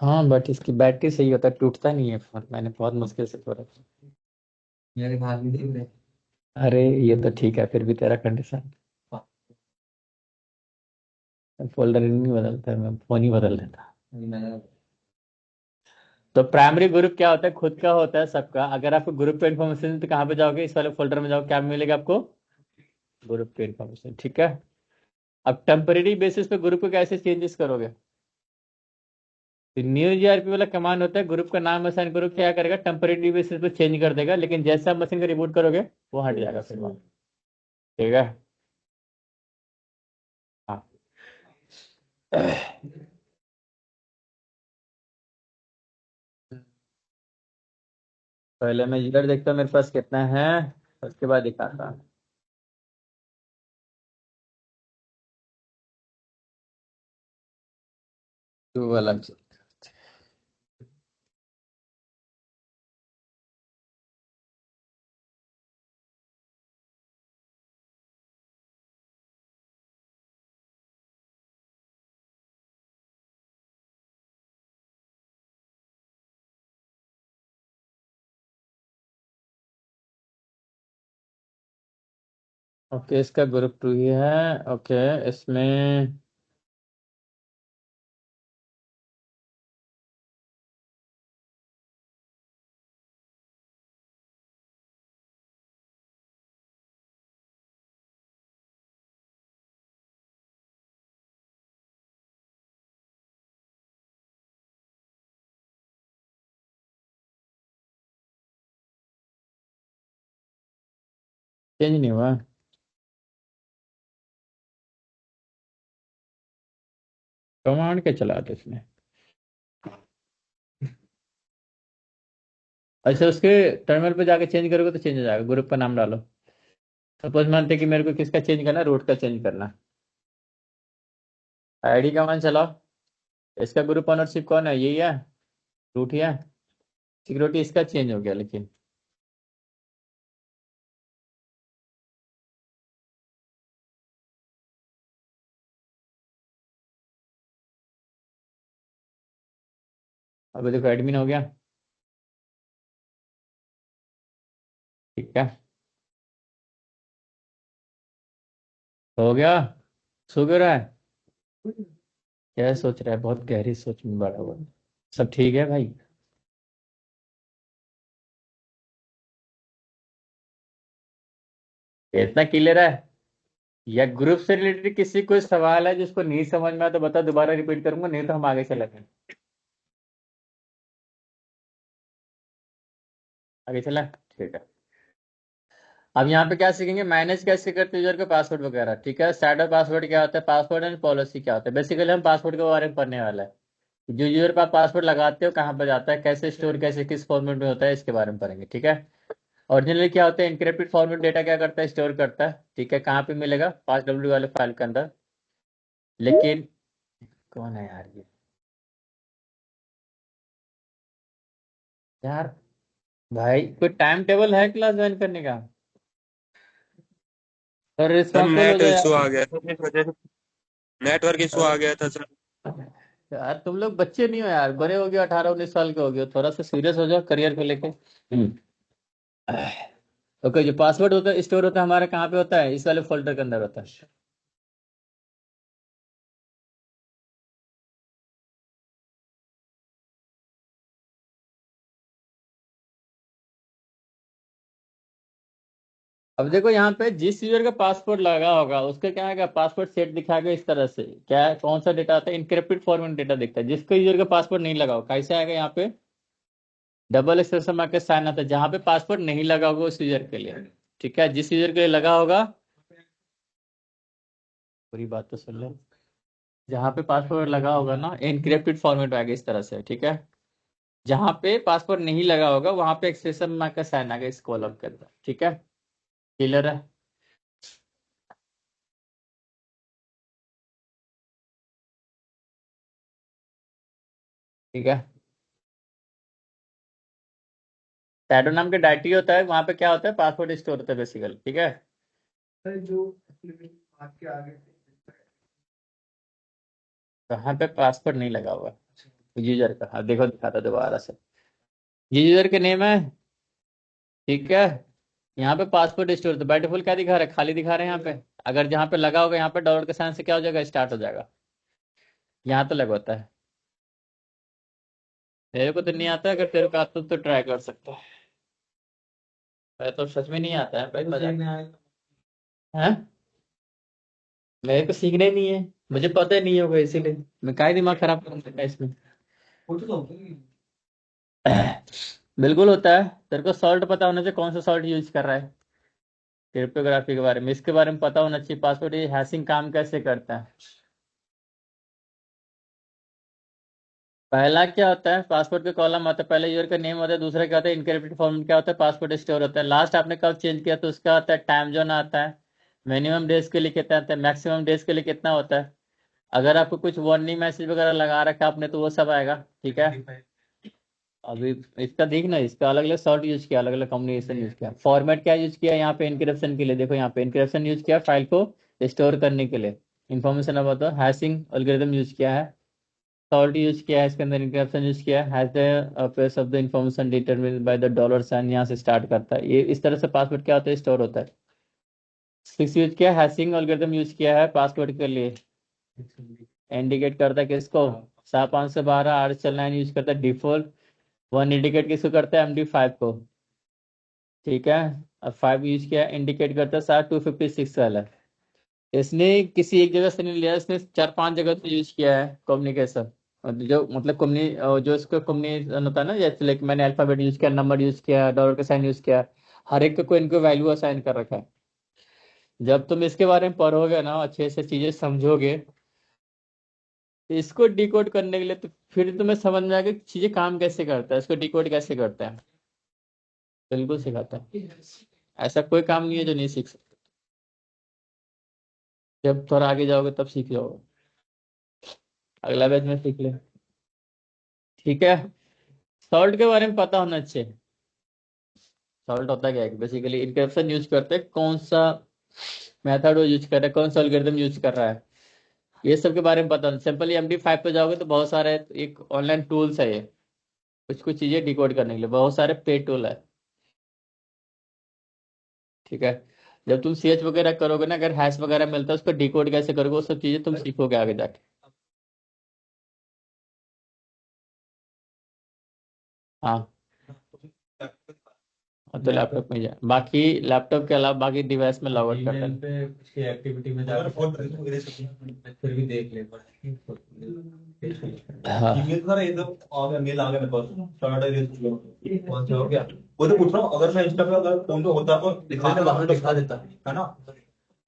हाँ बट इसकी बैटरी सही होता है, टूटता नहीं है फोन, मैंने बहुत मुश्किल से तोड़ा। मेरे भाग भी देख रहे। अरे ये तो ठीक है, फिर भी तेरा कंडीशन। फोल्डर नहीं बदलता, मैं फोन ही बदल देता। तो प्राइमरी ग्रुप क्या होता है? खुद का होता है सबका। अगर आपको ग्रुप पे इन्फॉर्मेशन तो कहाँ पे जाओगे? इस वाले फोल्डर में जाओ, क्या मिलेगा आपको? ग्रुप पे इन्फॉर्मेशन। ठीक है। अब टेम्परेरी बेसिस पे ग्रुप को कैसे चेंजेस करोगे? न्यू जीआरपी वाला कमांड होता है, ग्रुप का नाम असाइन करो, क्या करेगा? टेम्परेरी बेसिस पे चेंज कर देगा, लेकिन जैसे आप मशीन का रिबूट करोगे वो हट जाएगा फिर वहाँ। ठीक है। हाँ। पहले मैं यूजर देखता हूँ मेरे पास कितना है, उसके बाद दिखाता हूँ। टू वाला। ओके, इसका ग्रुप टू ही है। ओके। इसमें चेंज नहीं हुआ। कमांड क्या चला था इसने? अच्छा, उसके टर्मिनल पे जाके चेंज करोगे तो चेंज हो जाएगा। ग्रुप का नाम डालो। सपोज मानते हैं कि मेरे को किसका चेंज करना है, रूट का चेंज करना। आईडी कमांड चलाओ। इसका ग्रुप ओनरशिप कौन है? यही है, रूट ही है। सिक्योरिटी इसका चेंज हो गया लेकिन। अब देखो एडमिन हो गया। ठीक है। हो गया। सो क्यों रहा है? क्या सोच रहा है? बहुत गहरी सोच में बड़ा हुआ। सब ठीक है भाई? इतना क्लियर है? या ग्रुप से रिलेटेड किसी कोई सवाल है जिसको नहीं समझ में आया तो बता, दोबारा रिपीट करूंगा, नहीं तो हम आगे चलेंगे। आगे चला? ठीक है। अब यहाँ पे क्या सीखेंगे? मैनेज कैसे करते हैं यूजर का पासवर्ड वगैरह। ठीक है। स्टैंडर्ड पासवर्ड क्या होता है, पासवर्ड एंड पॉलिसी क्या होता है। बेसिकली हम पासवर्ड के बारे में पढ़ने वाला है। जो यूजर का पासवर्ड लगाते हो कहाँ पर जाता है, कैसे स्टोर, कैसे किस फॉर्मेट में होता है, इसके बारे में पढ़ेंगे। ठीक है। ओरिजिनली क्या होता है? इनक्रिप्टेड फॉर्मेट डेटा क्या करता है? स्टोर करता है। ठीक है। कहाँ पे मिलेगा? 5W वाले फाइल के अंदर। लेकिन कौन है यार ये? यार भाई, कोई टाइम टेबल है क्लास ज्वाइन करने का? फिर सर रिस्पॉन्सिबल हो नेट जाए इशू यार। आ गया था इस वजह से, नेटवर्क इशू आ गया था सर। यार तुम लोग बच्चे नहीं हो यार, बड़े हो गए, 18-19 साल के हो गए, थोड़ा सा सीरियस हो जाओ करियर को लेके। ओके, जो पासवर्ड होता है स्टोर होता है हमारा कहाँ पे होता है, इस वाले फोल्डर के अंदर होता है। अब देखो यहाँ पे जिस यूजर का पासवर्ड लगा होगा उसका क्या है, पासवर्ड सेट दिखाएगा इस तरह से, क्या है, कौन सा डेटा आता है, इनक्रिप्टेड फॉर्म में डेटा दिखता है। जिसका यूजर का पासवर्ड नहीं लगा होगा कैसे आएगा, यहाँ पे डबल एक्सक्लेमेशन मार्क के साइन आता है, जहाँ पे पासवर्ड नहीं लगा होगा उस यूजर के लिए। ठीक है, जिस यूजर के लिए लगा होगा, पूरी बात तो सुन ले, जहाँ पे पासवर्ड लगा होगा ना इनक्रिप्टेड फॉर्मेट आएगा इस तरह से। ठीक है, जहाँ पे पासवर्ड नहीं लगा होगा वहां पे एक्सक्लेमेशन मार्क का साइन आएगा इस कॉलम के अंदर। ठीक है, क्लियर है। ठीक है, शैडो नाम के डायरेक्टरी होता है, वहां पे क्या होता है, पासवर्ड स्टोर होता है बेसिकली। ठीक है, सर जो आपके आगे कहाँ पे पासवर्ड नहीं लगा हुआ यूजर का, हाँ देखो दिखाता दोबारा से, ये यूजर के नेम है। ठीक है, यहाँ पे पासवर्ड स्टोर तो बाय डिफॉल्ट क्या दिखा रहा है, खाली दिखा रहे हैं यहाँ पे। अगर जहाँ पे लगा होगा यहाँ पे डॉलर के साइन से क्या हो जाएगा, स्टार्ट हो जाएगा। यहाँ तो लगा होता है। मेरे को तो नहीं आता है, अगर तेरे को आता तो ट्राई कर सकता है। मैं तो सच में नहीं आता है भाई, मजा है। मेरे को सीखना ही नहीं है, मुझे पता ही नहीं होगा, इसीलिए मैं काहे दिमाग खराब करूंगा इसमें। बिल्कुल होता है। तेरे को सॉल्ट पता होना चाहिए, कौन सा सॉल्ट यूज कर रहा है, क्रिप्टोग्राफी के बारे में, इसके बारे में पता होना चाहिए। पासवर्ड ये हैशिंग काम कैसे करता है। पहला क्या होता है, पासवर्ड का कॉलम आता है, पहले यूजर का नेम होता है, दूसरा क्या होता है इनक्रिप्टेड फॉर्म, क्या होता है पासवर्ड स्टोर होता है। लास्ट आपने कब चेंज किया तो उसका आता है टाइम जोन आता है, मिनिमम डेज के लिए कितना आता है, मैक्सिमम डेज के लिए कितना होता है। अगर आपको कुछ वार्निंग मैसेज वगैरह लगा रखा है आपने तो वो सब आएगा। ठीक है, अभी इसका देखना, इसका अलग अलग सॉर्ट यूज किया, अलग अलग कम्युनिकेशन यूज किया। फॉर्मेट क्या यूज किया यहाँ पे, इनक्रिप्शन के लिए देखो, यहाँ पे इनक्रिप्शन यूज किया फाइल को स्टोर करने के लिए। इन्फॉर्मेशन अब बताओ, हैशिंग एल्गोरिथम यूज किया है, सॉल्ट यूज किया है, इसके अंदर इनक्रिप्शन यूज किया है, has the place of the information determined by the dollar sign, यहाँ से स्टार्ट करता है। ये इस तरह से पासवर्ड क्या होता है, स्टोर होता है। सिक्स यूज किया, हैशिंग एल्गोरिथम यूज किया है पासवर्ड के लिए, इंडिकेट करता है किसको, 512 8 9 यूज करता है डिफॉल्ट। वन इंडिकेट किसको करता है, MD5 को। ठीक है, अब 5 यूज किया, इंडिकेट करता है 256 वाला। इसने किसी एक जगह से नहीं लिया, इसने 4-5 जगह से यूज किया है कम्युनिकेशन। जो मतलब जो इसका कम्युनिकेशन होता है ना, जैसे लाइक मैंने अल्फाबेट यूज किया, नंबर यूज किया, डॉलर का साइन यूज किया, हर एक को इनको वैल्यू असाइन कर रखा है। जब तुम इसके बारे में पढ़ोगे ना, अच्छे से चीजें समझोगे, तो इसको डिकोड करने के लिए तो फिर तुम्हें समझ में आएगा कि चीजें काम कैसे करता है, इसको डिकोड कैसे करता है। बिल्कुल सिखाता है, ऐसा कोई काम नहीं है जो नहीं सीख सकते। जब थोड़ा आगे जाओगे तब सीख जाओगे, अगला बैच में सीख ले। ठीक है, सॉल्ट के बारे में पता होना चाहिए। सॉल्ट होता क्या है, बेसिकली इनक्रिप्शन यूज करते हैं, कौन सा मेथड वो यूज कर रहा है, कौन सा एल्गोरिथम यूज कर रहा है, ये सब के बारे में पता होना। सिंपली MD5 पे जाओगे तो बहुत सारे एक ऑनलाइन टूल्स है, ये कुछ कुछ चीजें डिकोड करने के लिए बहुत सारे पेड टूल है। ठीक है, जब तुम सीएच वगैरह करोगे ना, अगर हैश वगैरह मिलता है उसको डिकोड कैसे करोगे, वो सब चीजें तुम सीखोगे आगे जाके। हाँ, और तो लैपटॉप में जाए, बाकी लैपटॉप के अलावा बाकी डिवाइस में लॉग आउट कर लेना। पे उसकी एक्टिविटी में अगर जाके फोन फिर भी देख ले हाँ, ईमेल था ये तो आ गया, मेल आ गया मेरे पास, स्टार्ट है कौन सा हो गया। वो तो पूछ रहा हूँ, अगर मैं इंस्टा पे अगर फोन पे होता तो दिखा देता है ना,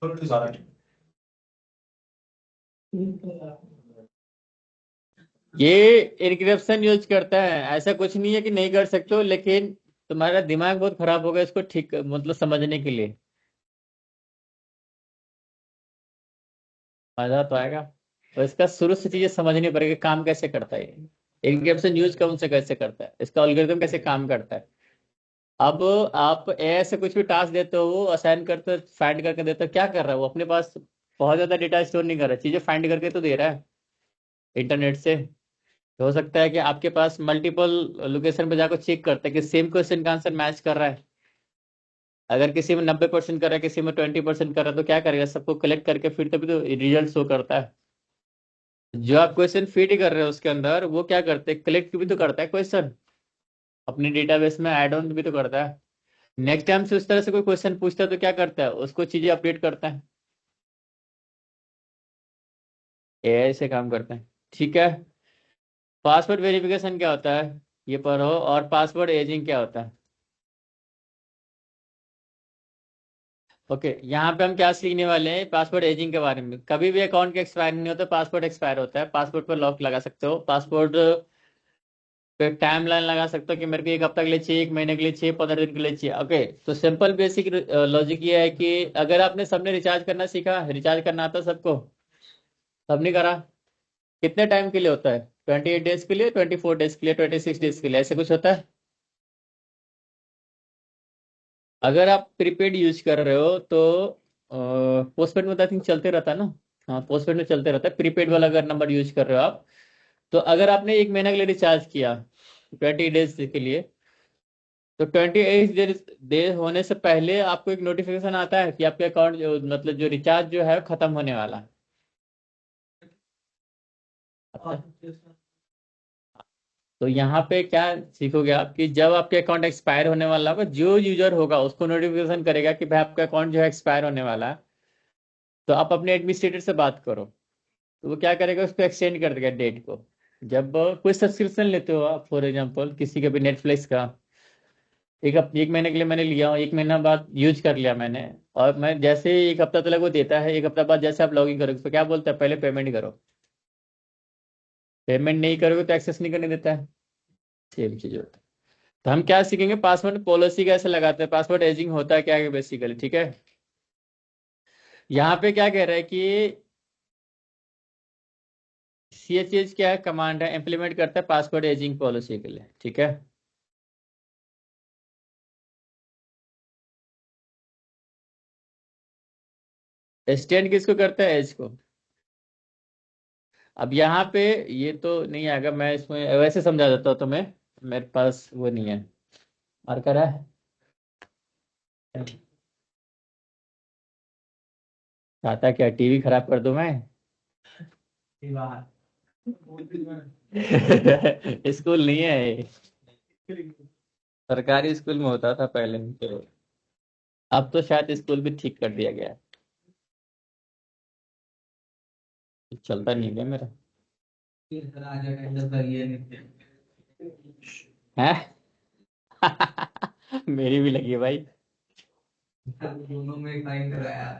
तो दिखा रहा है। ये इनक्रिप्शन यूज करता है, ऐसा कुछ नहीं है कि नहीं कर सकते हो, लेकिन तुम्हारा दिमाग बहुत खराब होगा इसको ठीक मतलब समझने के लिए। मजा तो आएगा, तो इसका शुरू से चीजें समझनी पड़ेगी, काम कैसे करता है, इनक्रिप्शन यूज कौन से कैसे करता है, इसका एल्गोरिथम कैसे काम करता है। अब आप एआई से कुछ भी टास्क देते हो, वो असाइन करते हो, फाइंड करके देते हो, क्या कर रहा है वो? अपने पास बहुत ज्यादा डेटा स्टोर नहीं कर रहा है, चीजें फाइंड करके तो दे रहा है इंटरनेट से। तो हो सकता है कि आपके पास मल्टीपल लोकेशन पे जाकर चेक करते हैं कि सेम क्वेश्चन का आंसर मैच कर रहा है। अगर किसी में 90% कर रहा है, किसी में 20% कर रहा है, तो क्या करेगा? सबको कलेक्ट करके फिर तभी तो रिजल्ट शो करता है। जो आप क्वेश्चन फीड कर रहे हो उसके अंदर, वो क्या करते हैं? कलेक्ट भी तो करता है क्वेश्चन, अपने डेटाबेस में ऐड ऑन भी तो करता है। नेक्स्ट टाइम से उस तरह से कोई क्वेश्चन पूछता है तो क्या करता है? उसको चीजें अपडेट करता है। एआई से काम करता है, ठीक है। पासवर्ड वेरिफिकेशन क्या होता है ये पढ़ो, और पासवर्ड एजिंग क्या होता है। ओके, यहाँ पे हम क्या सीखने वाले हैं? पासवर्ड एजिंग के बारे में। कभी भी अकाउंट के एक्सपायर नहीं होता, पासवर्ड एक्सपायर होता है। पासवर्ड पर लॉक लगा सकते हो, पासवर्ड पे टाइम लाइन लगा सकते हो कि मेरे को 1 हफ्ता के लिए चाहिए, 1 महीने के लिए चाहिए, 15 दिन के लिए चाहिए। ओके, तो सिंपल बेसिक लॉजिक ये है कि अगर आपने सबने रिचार्ज करना सीखा, रिचार्ज करना आता सबको, सबने करा, कितने टाइम के लिए होता है? 28 डेज के लिए, 24 डेज के लिए, 26 डेज के लिए, ऐसे कुछ होता है। अगर आप प्रीपेड यूज कर रहे हो तो पोस्टपेड में तो आई थिंक चलते रहता है ना। हाँ, पोस्टपेड में चलते रहता है। प्रीपेड वाला अगर नंबर यूज कर रहे हो आप, तो अगर आपने 1 महीना के लिए रिचार्ज किया 20 डेज के लिए, तो 28 डेज होने से पहले आपको एक नोटिफिकेशन आता है कि आपके अकाउंट मतलब जो रिचार्ज जो है खत्म होने वाला है। तो यहाँ पे क्या सीखोगे आप कि जब आपके अकाउंट एक्सपायर होने वाला होगा, जो यूजर होगा उसको नोटिफिकेशन करेगा कि भाई आपका अकाउंट जो है एक्सपायर होने वाला है। तो आप अपने एडमिनिस्ट्रेटर से बात करो, तो वो क्या करेगा? उसको एक्सटेंड कर देगा डेट को। जब कोई सब्सक्रिप्शन लेते हो आप, फॉर एग्जांपल किसी का भी नेटफ्लिक्स का, 1 महीने के लिए मैंने लिया हूँ, 1 महीना बाद यूज कर लिया मैंने, और मैं जैसे ही 1 हफ्ता तक वो देता है, 1 हफ्ता बाद जैसे आप लॉगिन करोगे तो क्या बोलता है? पहले पेमेंट करो। पेमेंट नहीं करोगे तो एक्सेस नहीं करने देता है। सेम चीज होता है। तो हम क्या सीखेंगे? पासवर्ड पॉलिसी कैसे लगाते हैं, पासवर्ड एजिंग होता है क्या है बेसिकली, ठीक है। यहाँ पे क्या कह रहा है कि CHH क्या है? कमांड है, इंप्लीमेंट करता है पासवर्ड एजिंग पॉलिसी के लिए, ठीक है। एक्सटेंड किसको करता है? एज को। अब यहाँ पे ये तो नहीं आएगा, मैं इसमें वैसे समझा देता हूँ तुम्हें। मेरे पास वो नहीं है, मार्कर है। चाहता क्या टीवी खराब कर दूं मैं? स्कूल नहीं है ये। सरकारी स्कूल में होता था पहले तो, अब तो शायद स्कूल भी ठीक कर दिया गया है। चलता नहीं है मेरा है। मेरी भी लगी है भाई। दोनों में टाइम कराया।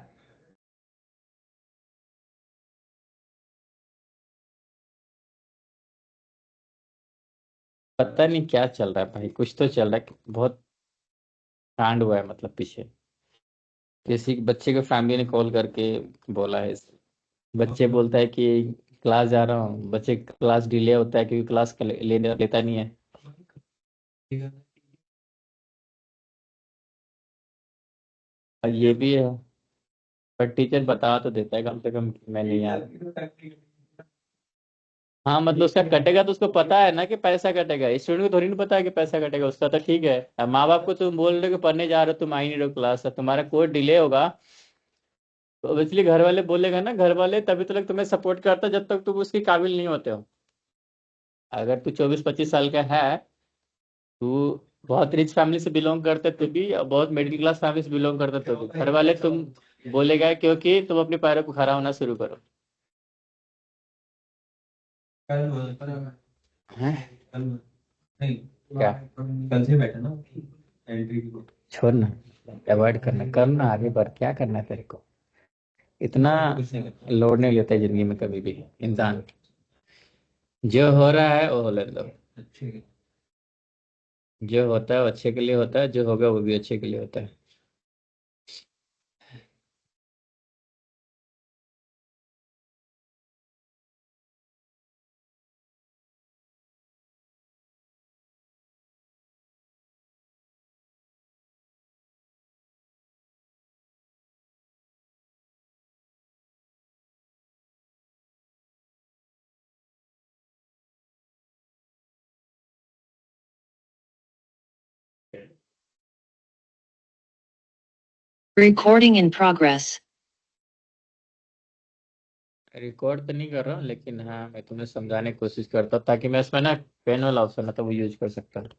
पता नहीं क्या चल रहा है भाई, कुछ तो चल रहा है, बहुत कांड हुआ है मतलब पीछे। किसी बच्चे के फैमिली ने कॉल करके बोला है। बच्चे बोलता है कि क्लास जा रहा हूँ, बच्चे क्लास डिले होता है क्योंकि क्लास लेने लेता नहीं है। और ये भी है, पर टीचर बता तो देता है कम से कम कि मैं नहीं आ रहा। हाँ, मतलब उसका कटेगा तो उसको पता है ना कि पैसा कटेगा। स्टूडेंट को थोड़ी ना पता है कि पैसा कटेगा, उसका तो ठीक है। अब माँ बाप को तुम बोल रहे हो कि पढ़ने जा रहे हो, तुम आ ही नहीं रहे हो क्लास, तुम्हारा कोई डिले होगा, तो ऑब्वियसली घर वाले बोलेगा ना। घर वाले तभी तक तुम्हें सपोर्ट करता जब तक तुम उसके काबिल नहीं होते हो। अगर तू 24-25 साल का है, तू बहुत रिच फैमिली से बिलोंग करते थे भी, और बहुत मिडिल क्लास फैमिली से बिलोंग करते थे भी, घर वाले तुम बोलेगा क्योंकि तुम अपने पैरों पे खड़ा होना शुरू करो। हैं? कल नहीं, क्या? कल से बैठा ना एंट्री की। छोड़ना, अवॉइड करना, करना आगे बढ़, क्या करना है तेरे को? इतना लोड नहीं लेता है जिंदगी में कभी भी इंसान। जो हो रहा है वो होने दो। अच्छे जो होता है वो अच्छे के लिए होता है, जो होगा वो भी अच्छे के लिए होता है। Recording in progress. रिकॉर्ड तो नहीं कर रहा हूँ, लेकिन हाँ मैं तुम्हें समझाने की कोशिश करता हूँ ताकि मैं इसमें ना पेन वाला ऑप्शन है तो वो यूज कर सकता हूँ।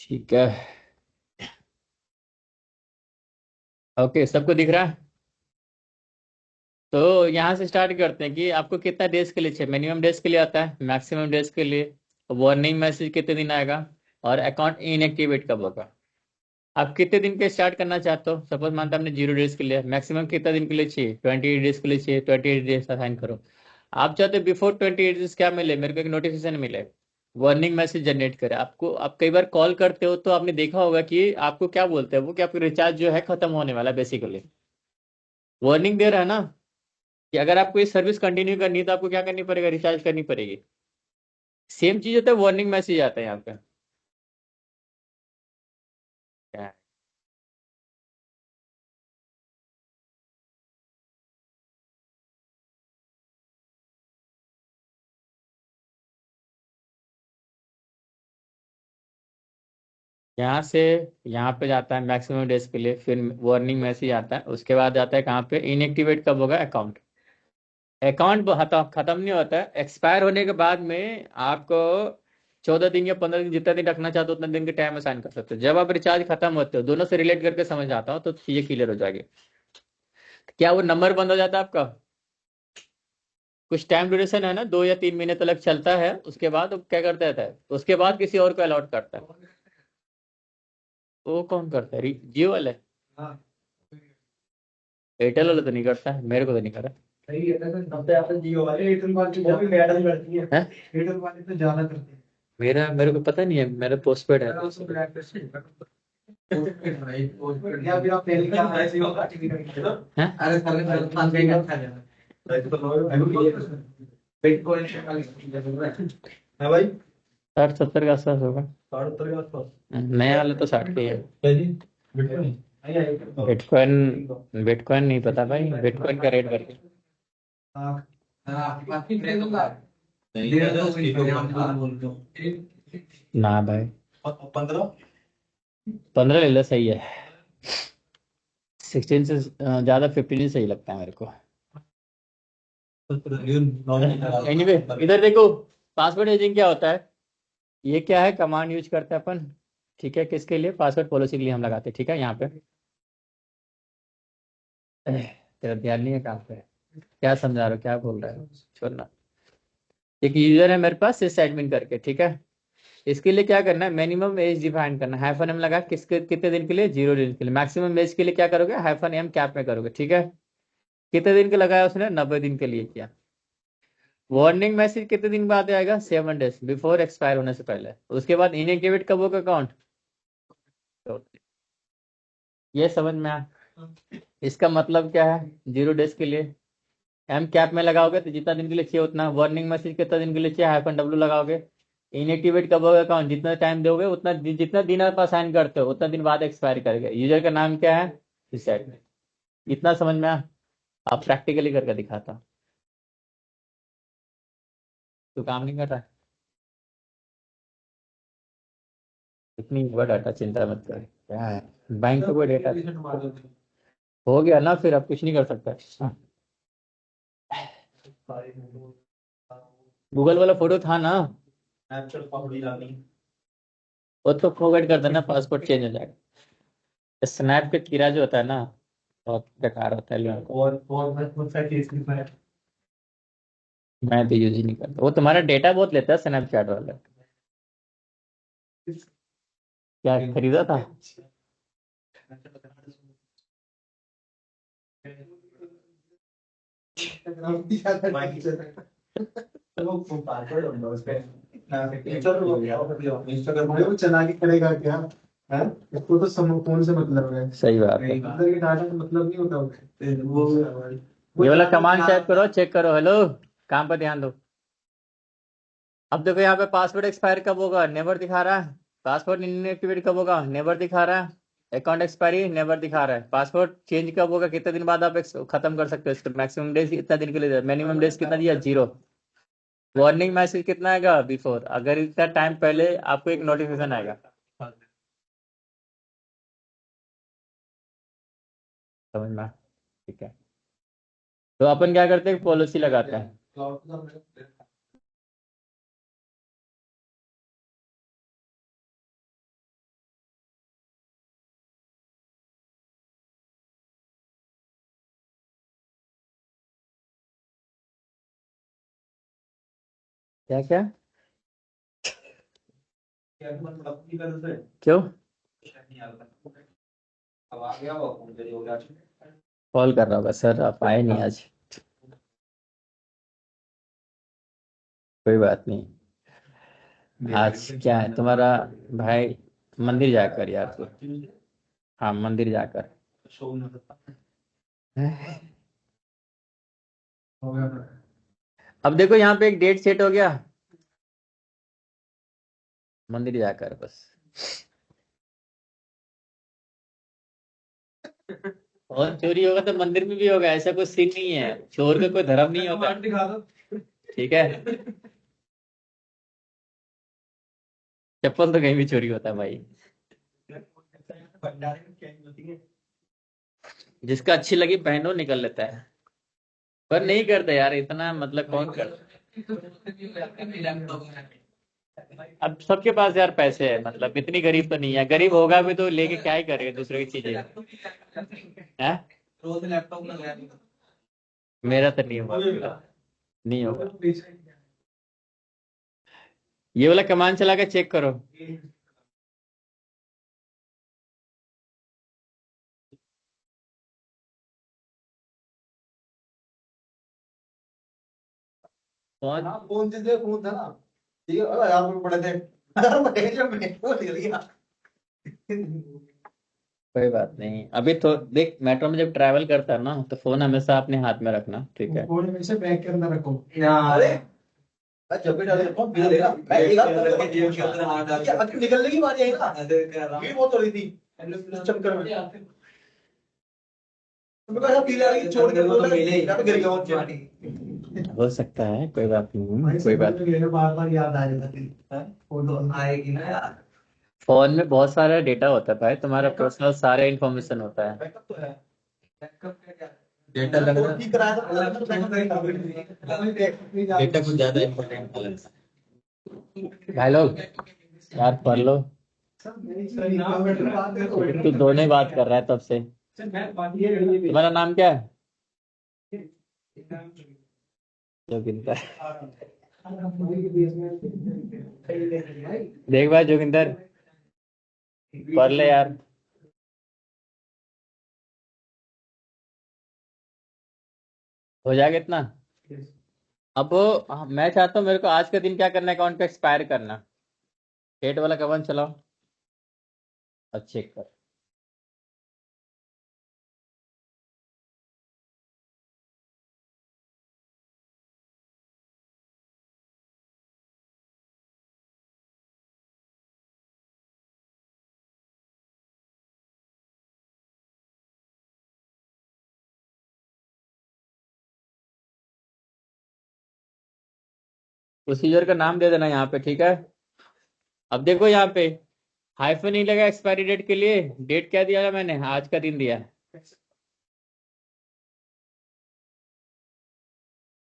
ठीक है, ओके, सबको दिख रहा है? तो यहाँ से स्टार्ट करते हैं कि आपको कितना डेज के लिए चाहिए। मिनिमम डेज के लिए आता है, मैक्सिमम डेज के लिए, वार्निंग मैसेज कितने दिन आएगा, और अकाउंट इनएक्टिवेट कब होगा। आप कितने दिन के स्टार्ट करना चाहते हो। सपोज मानते हैं आपने 0 डेज के लिए, मैक्सिमम कितना दिन के लिए चाहिए, 28 डेज के लिए चाहिए, 28 डेज असाइन करो। आप चाहते हो बिफोर 28 डेज क्या मिले, मेरे को एक नोटिफिकेशन मिले, वार्निंग मैसेज जनरेट करे आपको। आप कई बार कॉल करते हो तो आपने देखा होगा कि आपको क्या बोलते हैं वो, कि आपका रिचार्ज जो है खत्म होने वाला है, बेसिकली वार्निंग दे रहा है ना कि अगर आपको ये सर्विस कंटिन्यू करनी है तो आपको क्या करनी पड़ेगा, रिचार्ज करनी पड़ेगी। सेम चीज होता है, वार्निंग मैसेज आता है यहाँ पे। क्या? यहाँ से यहाँ पे जाता है मैक्सिमम डेज के लिए, फिर वार्निंग मैसेज आता है, उसके बाद जाता है कहाँ पे, इनएक्टिवेट कब होगा, अकाउंट। अकाउंट खत्म नहीं होता है, एक्सपायर होने के बाद में आपको 14 दिन या 15 दिन, जितना दिन रखना चाहते हो उतना दिन के टाइम असाइन कर सकते हो। जब आप रिचार्ज खत्म होते हो, दोनों से रिलेट करके समझ आता हूँ तो चीजें क्लियर हो जाएगी। क्या वो नंबर बंद हो जाता है आपका, कुछ टाइम ड्यूरेशन है ना, 2 या 3 महीने तक चलता है, उसके बाद वो क्या करता है, उसके बाद किसी और को अलॉट करता है। वो कौन करता है, जियो वाले? एयरटेल वाले तो नहीं करता है, मेरे को तो नहीं करा। सही है ना, सबसे ज्यादा जियो वाले, एयरटेल वाले वो भी मैडम करती है। हैं? एयरटेल वाले तो ज्यादा करते हैं। मेरे को पता नहीं है, मेरा पोस्टपेड है। या फिर आप पहले क्या ऐसे ही होगा, टीवी करेंगे ना। हैं? अरे साले खान पे क्या खा जाना बिटकॉइन है भाई। 60-70 के आसपास होगा। 70 के आसपास। नया वाला तो 60 के ही है। क्या जी? बिटकॉइन? बिटकॉइन बिटकॉइन नहीं पता भाई, बिटकॉइन का रेट करके। नहीं दादा, स्टीक ना भाई, 15। 15 ले लो, सही है। 16 से ज्यादा 15 ही सही लगता है मेरे को। एनीवे, इधर देखो, पासवर्ड एजिंग क्या होता है, ये क्या है, कमांड यूज करते हैं अपन। ठीक है, किसके लिए, पासवर्ड पॉलिसी के लिए हम लगाते हैं। ठीक है, यहाँ पे तेरा ध्यान नहीं है कहाँ पे, क्या समझा रहे हो, क्या बोल रहे हो, छोड़ना। एक यूजर है मेरे पास सिस एडमिन करके, ठीक है। इसके लिए क्या करना है, मिनिमम एज डिफाइन करना है, हाइफन एम लगा, किसके कितने दिन के लिए, 0 दिन के लिए। मैक्सिमम एज के लिए क्या करोगे, हाइफन एम कैप में करोगे, ठीक है। कितने दिन के लगाया उसने, 90 दिन के लिए किया। वार्निंग मैसेज कितने दिन बाद आएगा, 7 डेज बिफोर एक्सपायर होने से पहले। उसके बाद इनएक्टिवेट कब होगा अकाउंट, ये समझ में आया। इसका मतलब क्या है, 0 डेज के लिए एम कैप में लगाओगे तो जितना दिन के लिए चाहिए उतना। वार्निंग मैसेज कितना दिन के लिए चाहिए, हाइफन डब्ल्यू लगाओगे। इनएक्टिवेट कब होगा अकाउंट, जितना टाइम दोगे उतना, जितना दिन आप असाइन करते हो उतना दिन बाद एक्सपायर करेगा। यूजर का नाम क्या है, इस साइड में। इतना समझ में आया, आप प्रैक्टिकली करके दिखाता हूं। तो काम नहीं कर रहा है, इतनी बड़ा डाटा चिंता मत कर, क्या है, बैंक का कोई डेटा हो गया ना, फिर आप कुछ नहीं कर सकता। हाँ, गूगल वाला फोटो था ना, स्नैपचैट पासवर्ड डालनी। वो तो फॉरवर्ड कर देना, पासपोर्ट चेंज हो जाएगा। स्नैप पे कीड़ा जो होता है ना, बहुत बेकार होता है लोगों को। और बहुत सारी चीज लिखा है। मैं तो यूज ही नहीं करता, वो तुम्हारा डेटा बहुत लेता है स्नैपचैट वाला। क्या खरीदा था, वो चला के करेगा क्या है, इसको तो फोन से मतलब है। सही बात है। अंदर के डाटा का मतलब नहीं होता उसे। ये वाला कमांड टाइप करो, चेक करो, हेलो, काम पर ध्यान दो। अब देखो यहाँ पे पासवर्ड एक्सपायर कब होगा, नेवर दिखा रहा है। पासवर्ड इनएक्टिवेट कब होगा, नेवर दिखा रहा है। अकाउंट एक्सपायरी नेवर दिखा रहा है। पासवर्ड चेंज कब होगा, कितने दिन बाद आप खत्म कर सकते हो इसको। मैक्सिमम डेज इतना दिन के लिए, मिनिमम डेज कितना दिया, 0। वार्निंग मैसेज कितना आएगा, बिफोर, अगर इतना टाइम पहले आपको एक नोटिफिकेशन आएगा। समझना। ठीक है, तो अपन क्या करते हैं, पॉलिसी लगाते हैं। क्या क्या क्यों अब आ गया वो फोन हो गया। कॉल कर रहा होगा सर, आप आए नहीं आज। कोई बात नहीं। आज क्या है तुम्हारा भाई, मंदिर जाकर यार तू। हाँ मंदिर जाकर। अब देखो यहाँ पे एक डेट सेट हो गया, मंदिर जाकर बस। और चोरी होगा तो मंदिर में भी होगा, ऐसा कोई सीन नहीं है, चोर का कोई धर्म नहीं होता। दिखा दो। ठीक है, चप्पल तो कहीं भी चोरी होता है भाई। भंडारे में क्या होती है? जिसका अच्छी लगी पहनो, निकल लेता है। पर नहीं करते यार इतना, मतलब कौन करता। अब सबके पास यार पैसे है, मतलब इतनी गरीब तो नहीं है, गरीब होगा भी तो लेके क्या ही करेगा दूसरे की चीजें। है रोज लैपटॉप लगा मेरा तो नहीं होगा, नहीं होगा। ये वाला कमान चला के चेक करो। कौन हाँ फोन से फोन था ना। ठीक है, अरे यार पड़े थे। अरे मैं जब मैं फोन निकल गया। कोई बात नहीं, अभी तो देख मेट्रो में जब ट्रैवल करता है ना, तो फोन हमेशा अपने हाथ में रखना, ठीक है। फोन में से बैग के अंदर रखो। अरे जब भी डाले फोन पीला देगा। मैं एक हाथ करके जेब के अंदर हाथ डाल के अब निकलने की बारी आई ना। भीड़ बहुत हो रही थी इस चक्कर में। तो मैं कहा पीला वाली छोड़ के बोला मैं तो गिर गया वो पानी। हो सकता है, कोई बात नहीं, भाई कोई बात। बार बार याद आ जाता है। फोटो आएगी ना यार। फोन में बहुत सारा डेटा होता है भाई, तुम्हारा पर्सनल सारे इन्फॉर्मेशन होता है। बैकअप तो है। बैकअप क्या क्या डेटा लगना, ठीक कराया था पहले तो बैकअप डेटा कुछ ज्यादा इम्पोर्टेंट भाई लोग, यार पढ़ लो। तू दोनों ही बात कर रहा है तब से। तुम्हारा नाम क्या है? जोगिंदर। देख भाई जोगिंदर, पढ़ ले यार। हो जाएगा इतना। अब मैं चाहता हूँ, मेरे को आज का दिन क्या करना है, अकाउंट का एक्सपायर करना। डेट वाला कवन चलाओ और चेक कर। प्रोसीजर का नाम दे देना यहाँ पे, ठीक है। अब देखो यहाँ पे हाइफन नहीं लगा एक्सपायरी डेट के लिए, डेट क्या दिया है मैंने, आज का दिन दिया है।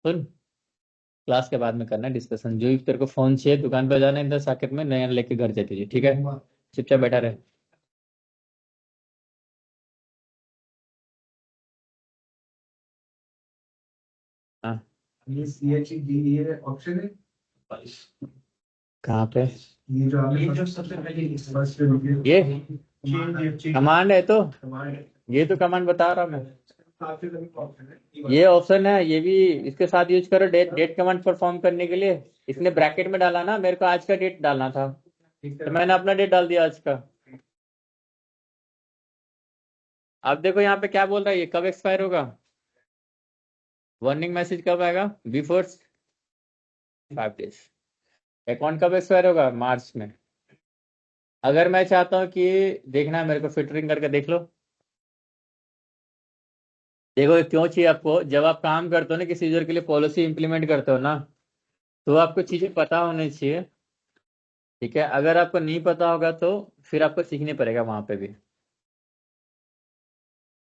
सुन, क्लास के बाद में करना है डिस्कशन, जो भी तेरे को फोन चाहिए दुकान पे जाना है, इधर साकेत में नया लेके घर जाती है, ठीक है। चुपचाप बैठा रहे। हाँ ये CHE ये ऑप्शन है। कहाँ पे? ये जो आपने सबसे पहले फर्स्ट वीडियो ये कमांड है, तो ये तो कमांड बता रहा हूँ मैं। ये ऑप्शन है, ये भी इसके साथ यूज करो, डेट डेट कमांड परफॉर्म करने के लिए। इसने ब्रैकेट में डाला ना, मेरे को आज का डेट डालना था, तो मैंने अपना डेट डाल दिया आज का। अब देखो यहाँ पे क्या बोल रहा है, ये कब एक्सपायर होगा, वार्निंग मैसेज कब आएगा, बिफोर 5 days। अकाउंट कब एक्सपायर होगा, मार्च में। अगर मैं चाहता हूँ कि देखना है मेरे को, फिल्टरिंग करके देख लो। देखो ये क्यों चाहिए आपको, जब आप काम करते हो ना किसी यूजर के लिए, पॉलिसी इंप्लीमेंट करते हो ना, तो आपको चीजें पता होनी चाहिए, ठीक है। अगर आपको नहीं पता होगा तो फिर आपको सीखने पड़ेगा वहां पे भी।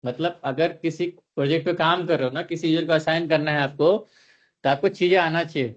मतलब अगर किसी प्रोजेक्ट पे काम कर रहे हो ना, किसी यूजर को असाइन करना है आपको, तो आपको चीजें आना चाहिए।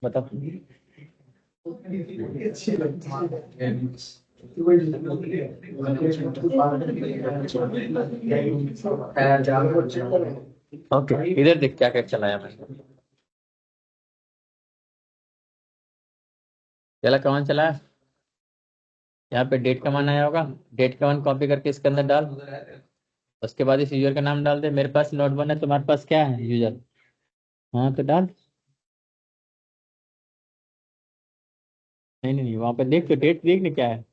बताओ। अच्छी लगती है। ओके, इधर देख क्या क्या चलाया मैंने। चला कमान चला, यहाँ पे डेट कमान आया होगा, डेट कमान कॉपी करके इसके अंदर डाल, उसके बाद इस यूजर का नाम डाल दे। मेरे पास नोट वन है, तुम्हारे पास क्या है यूजर? हाँ तो डाल। नहीं नहीं नहीं, वहां पे देख, तो डेट देख ना क्या है।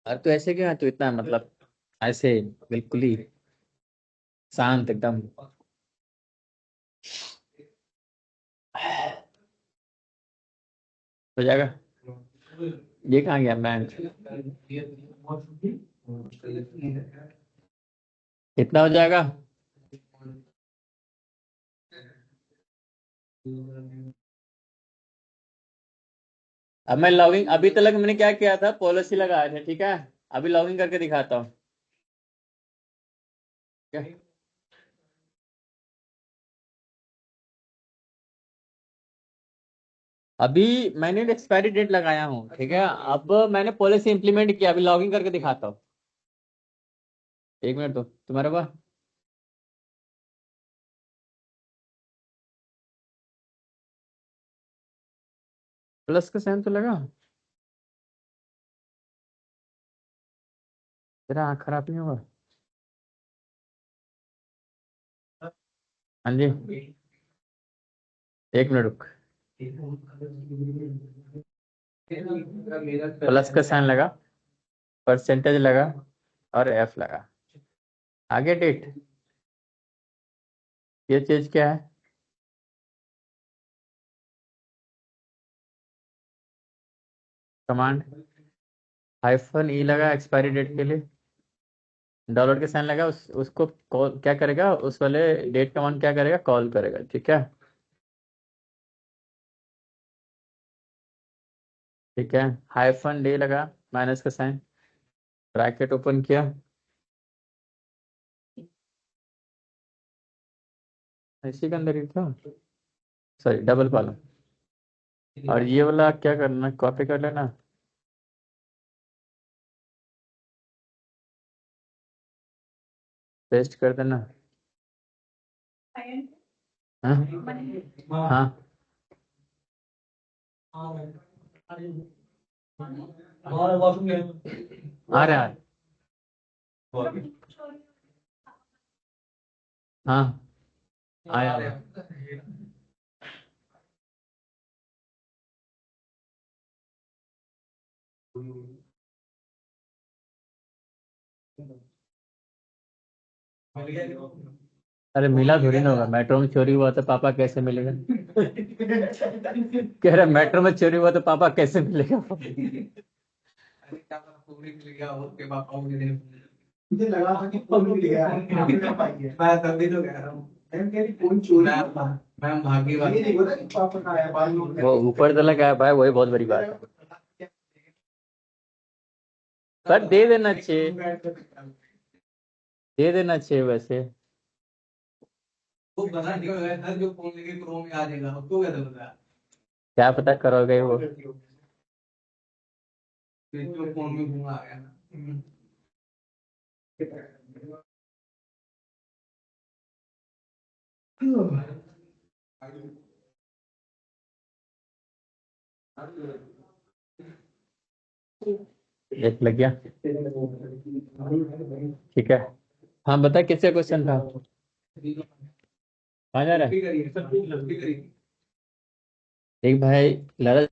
अरे तो ऐसे क्यों है तू इतना, मतलब ऐसे बिल्कुल ही शांत एकदम। हो जाएगा। ये कहाँ गया बैंक? कितना हो जाएगा? अब मैं लॉगिंग, अभी तक मैंने क्या किया था, पॉलिसी लगाया था, ठीक है। अभी लॉगिंग करके दिखाता हूँ। क्या? अभी मैंने एक्सपायरी डेट लगाया हूँ, ठीक है। अब मैंने पॉलिसी इंप्लीमेंट किया, अभी लॉगिंग करके दिखाता हूँ। एक मिनट तो तुम्हारे पास। प्लस का साइन तो लगा। तेरा आँख खराब नहीं होगा? हाँ जी, एक मिनट रुक। प्लस का साइन लगा, परसेंटेज लगा, और एफ लगा। आगे डेट, ये चीज क्या है? कमांड हाइफन ई लगा एक्सपायरी डेट के लिए, डॉलर के साइन लगा, उसको कॉल क्या करेगा, उस वाले डेट कमांड क्या करेगा, कॉल करेगा, ठीक है। ठीक है, हाइफन डी लगा, माइनस का साइन, ब्रैकेट ओपन किया, इसी के अंदर ही था, सॉरी डबल कॉलम। और ये वाला क्या करना, कॉपी कर लेना, पेस्ट कर देना। हाँ हाँ, आ रहा है। हाँ आया आया। अरे मिला थोड़ी ना होगा, मेट्रो में चोरी हुआ तो पापा कैसे मिलेगा? कह रहे मेट्रो में चोरी हुआ तो पापा कैसे मिलेगा? अरे क्या पता पूरी मिल गया उसके पापा को नहीं मिला। मुझे लगा था कि फोन मिल गया है, आपने ना पाई है। मैं तभी तो कह रहा हूँ मैम कह रही फोन चोरी मैं हुआ। मैं भागी ये वाली नहीं होता कि पापा का आया बाद में। वो ऊपर तलक आया भाई, वही बहुत बड़ी बात है। पर दे देना चाहिए, दे देना चाहिए वैसे। वो पता नहीं होगा सर जो फोन लेके क्रोम में आ जाएगा उसको कैसे पता क्या पता करोगे वो। फिर जो फोन में घूम आ गया ना। एक लग गया। ठीक है। हाँ बता किससे क्वेश्चन था? कहाँ जा रहा है? कॉपी करिए सर कॉपी करिए एक भाई लड़ा।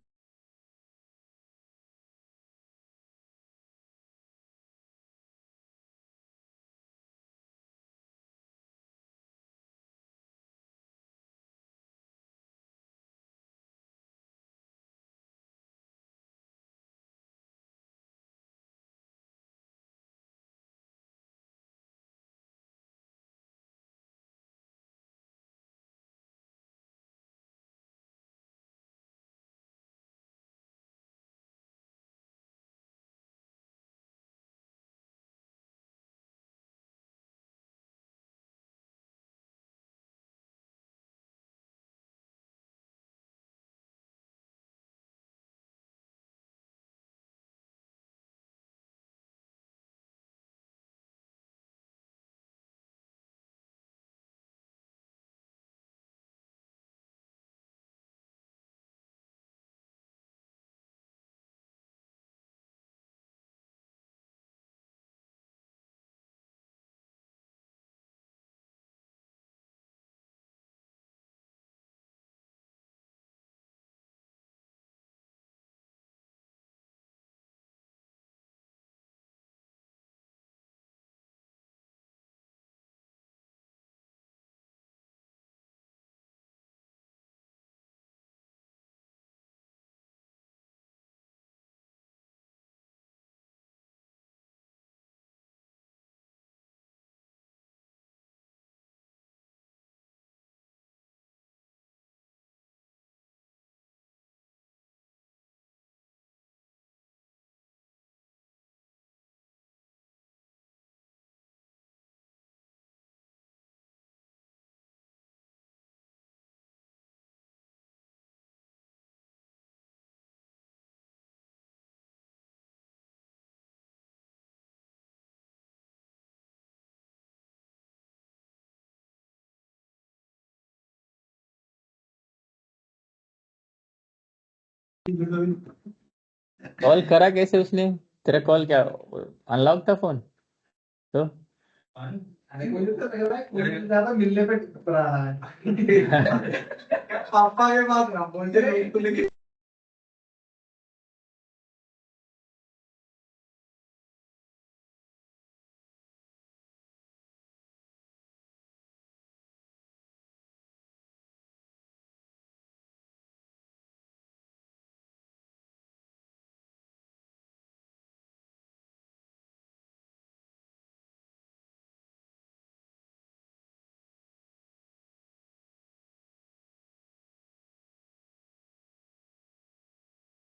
कॉल करा कैसे उसने? तेरा कॉल क्या अनलॉक था फोन तो? अरे मुझे तो लग रहा है कोई ज्यादा मिलने पे टिक रहा है। पापा के पास ना मुझे नहीं तो लेकिन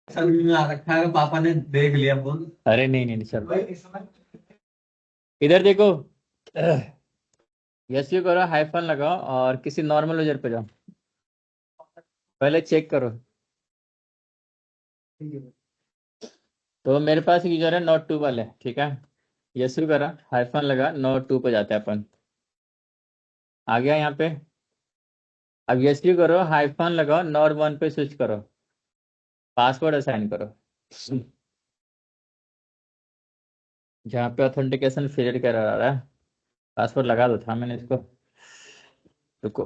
समझ में आ रखा है पापा ने देख लिया फोन अरे नहीं नहीं नहीं, चल भाई इस समय इधर देखो। यस यू करो, हाइफन लगाओ और किसी नॉर्मल यूजर पे जाओ, पहले चेक करो। तो मेरे पास यूजर है नोट 2 वाले, ठीक है। यस यू करा, हाइफन लगा, नोट 2 पे जाते हैं अपन। आ गया यहाँ पे। अब यस यू करो, हाइफन लगाओ, नोट 1 पे स्विच करो, पासवर्ड असाइन करो। जहाँ पे ऑथेंटिकेशन फेलियर कर रहा है, पासवर्ड लगा दो था मैंने इसको। रुको।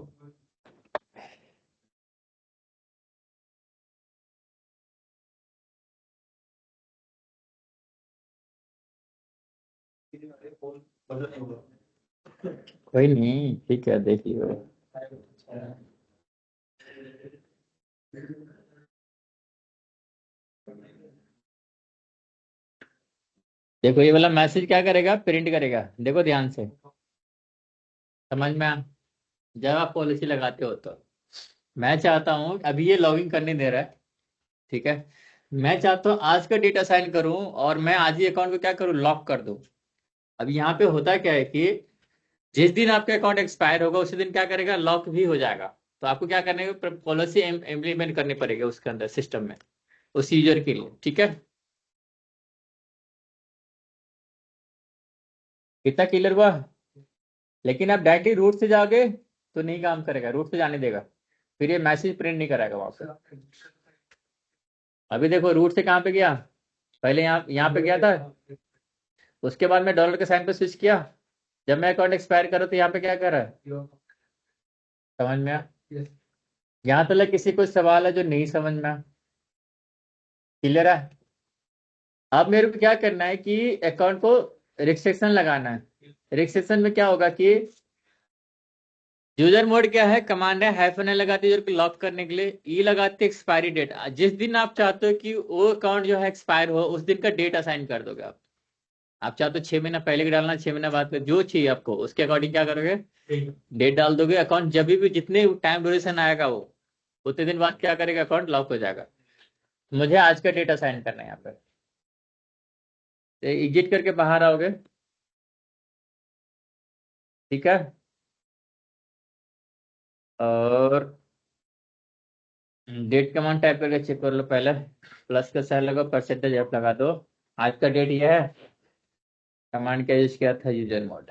कोई नहीं, ठीक है, देख लियो। देखो ये वाला मैसेज क्या करेगा, प्रिंट करेगा, देखो ध्यान से, समझ में आ? जब आप पॉलिसी लगाते हो तो मैं चाहता हूँ, अभी ये लॉगिन करने दे रहा है, ठीक है, मैं चाहता हूँ आज का डेटा साइन करूं और मैं आज ही अकाउंट को क्या करूं, लॉक कर दूं। अब यहाँ पे होता क्या है कि जिस दिन आपका अकाउंट एक्सपायर होगा उसी दिन क्या करेगा, लॉक भी हो जाएगा। तो आपको क्या करने की पॉलिसी इम्प्लीमेंट करनी पड़ेगी उसके अंदर सिस्टम में, उस यूजर के लिए, ठीक है। कितना क्लियर हुआ? लेकिन आप डायरेक्टली रूट से जाओगे तो नहीं काम करेगा, रूट से जाने देगा, फिर ये मैसेज प्रिंट नहीं कराएगा वहां पे। अभी देखो रूट से कहाँ पे गया, पहले यहाँ पे गया था, उसके बाद मैं डॉलर के साइन पे स्विच किया, जब मैं अकाउंट एक्सपायर करूँ तो यहाँ पे क्या कर रहा है, समझ में आया? यहाँ तक किसी को सवाल है जो नहीं समझ में आया? क्लियर है? अब मेरे को क्या करना है कि अकाउंट को रिस्ट्रिक्शन लगाना है। रिस्ट्रिक्शन में क्या होगा कि यूजर मोड क्या है, कमांड है हाइफन ए लगाते यूजर को लॉक करने के लिए, ई लगाते एक्सपायरी डेट, जिस दिन आप चाहते हो कि वो अकाउंट जो है एक्सपायर हो उस दिन का डेट असाइन कर दोगे आप चाहते हो 6 महीना पहले का डालना, 6 महीना बाद का, जो चाहिए आपको उसके अकॉर्डिंग क्या करोगे, डेट डाल दोगे। अकाउंट जब भी जितने टाइम ड्यूरेशन आएगा वो उतने दिन बाद क्या करेगा, अकाउंट लॉक हो जाएगा। मुझे आज का डेट असाइन करना है यहाँ पे, एग्जिट करके बाहर आओगे, ठीक है, और डेट कमांड टाइप करके चेक कर लो पहले, प्लस का साइन लगाओ, परसेंटेज एफ लगा दो, आज का डेट ये है, कमांड का यूज किया था यूजर मोड,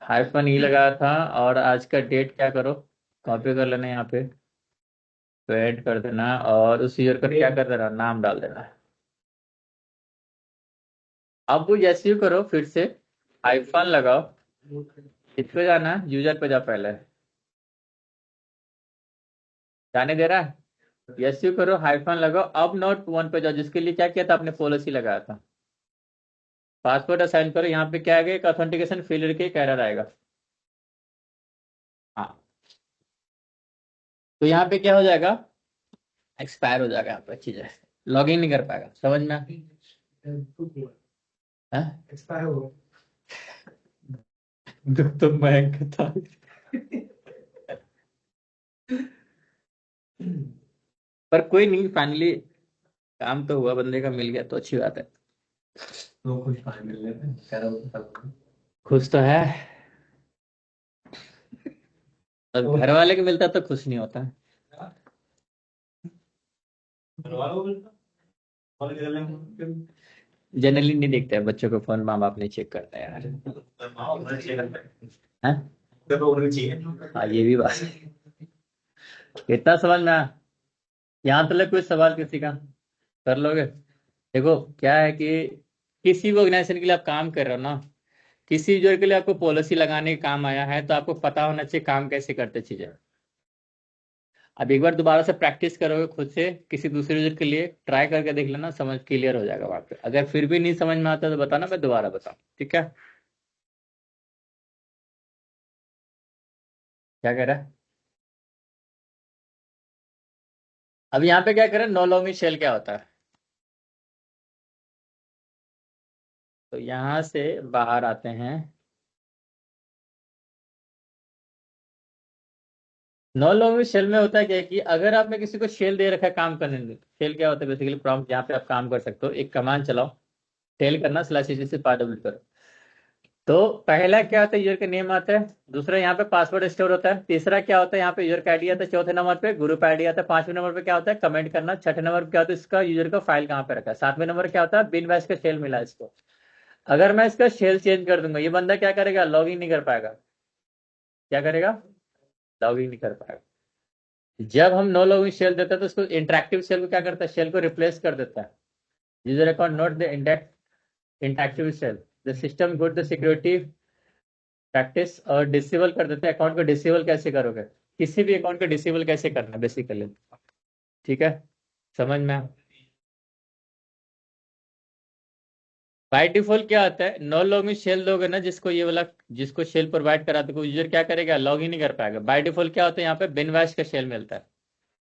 हाइफन ई लगाया था, और आज का डेट क्या करो, कॉपी कर लेना यहाँ पे, तो ऐड कर देना, और उस यूजर का क्या कर देना, नाम डाल देना। अब वो जैसे ही करो फिर से हाइफन लगाओ, किस पे जाना है, यूजर पे जा पहले, जाने दे रहा है, यस यू करो, हाइफन लगाओ, अब नोट वन पे जाओ, जिसके लिए क्या किया था आपने, पॉलिसी लगाया था, पासवर्ड असाइन करो, यहाँ पे क्या आएगा, एक ऑथेंटिकेशन फेलियर के एरर आएगा। हाँ, तो यहाँ पे क्या हो जाएगा, एक्सपायर हो जाएगा यहाँ पे चीजें, लॉग इन नहीं कर पाएगा, समझ में एक्सपायर हो दुख तो मयंक का था। पर कोई नहीं, फाइनली काम तो हुआ, बंदे का मिल गया तो अच्छी बात है। तो कुछ पानी मिल रहे थे कह रहा हूँ। खुश तो है, अब घर वाले को मिलता तो खुश नहीं होता। जनरली नहीं देखते हैं बच्चों को फोन, माँ बाप नहीं चेक करते हैं यार। हैं? हाँ ये भी बात है। इतना समझ में आया? यहाँ तक कोई सवाल किसी का कर लोगे? देखो क्या है कि किसी भी ऑर्गेनाइजेशन के लिए आप काम कर रहे हो ना, किसी यूजर के लिए आपको पॉलिसी लगाने का काम आया है, तो आपको पता होना चाहिए काम कैसे करते चीजें। अब एक बार दोबारा से प्रैक्टिस करोगे खुद से किसी दूसरे यूजर के लिए, ट्राई करके देख लेना, समझ क्लियर हो जाएगा वहां पे। अगर फिर भी नहीं समझ में आता तो बताना, मैं दोबारा बताऊँ, ठीक है? क्या कह रहा है? अब यहाँ पे क्या करें, नो लॉगिन शेल क्या होता है, तो यहाँ से बाहर आते हैं। नो लॉगिन शेल में होता है क्या है कि अगर आपने किसी को शेल दे रखा है काम करने के लिए, शेल क्या होता है, बेसिकली प्रॉम्प्ट जहाँ पे आप काम कर सकते हो, एक कमांड चलाओ, टेल करना स्लैश से पार्ट करो। तो पहला क्या होता है, यूजर का नेम आता है, दूसरा यहाँ पे पासवर्ड स्टोर होता है, तीसरा क्या होता है, यहाँ पे यूजर का आईडी आता है, चौथे नंबर पे ग्रुप आईडी आता है, पांचवें नंबर पे क्या होता है, कमेंट करना, छठे नंबर पे क्या होता है, इसका यूजर का फाइल कहाँ पे रखा है, सातवें नंबर क्या होता है, बिन बैच का शेल मिला है इसको। अगर मैं इसका शेल चेंज कर दूंगा, ये बंदा क्या करेगा, लॉग इन नहीं कर पाएगा। क्या करेगा, लॉग इन नहीं कर पाएगा। जब हम नो लॉगिन शेल देते हैं तो उसको इंटरेक्टिव शेल को क्या करता है, शेल को रिप्लेस कर देता है। User account not the interactive shell, the system good the security practice, और डिसेबल कर देते हैं। अकाउंट को डिसेबल कैसे करोगे, किसी भी अकाउंट को डिसेबल कैसे करना बेसिकली, ठीक है, समझ में आया? बाय डिफॉल्ट क्या आता है, नो लॉगिन शेल दोगे ना जिसको, ये वाला जिसको शेल प्रोवाइड करा तो यूजर क्या करेगा, लॉग इन नहीं कर पाएगा। बाय डिफॉल्ट क्या होता है, यहाँ पे बिनवैश का शेल मिलता है।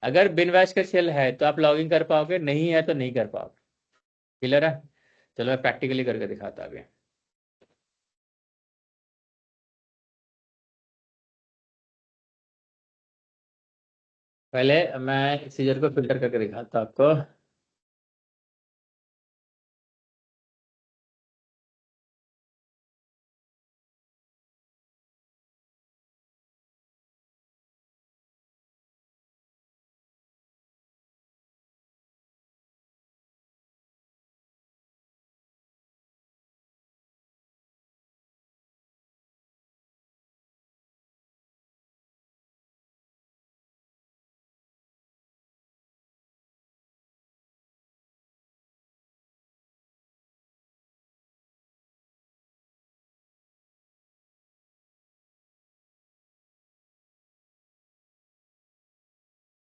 अगर बिनवैश का शेल है तो आप लॉग इन कर पाओगे, नहीं है तो नहीं कर पाओगे। क्लियर है? चलो मैं प्रैक्टिकली करके दिखाता अभी। पहले मैं सीजर को फिल्टर करके दिखाता आपको।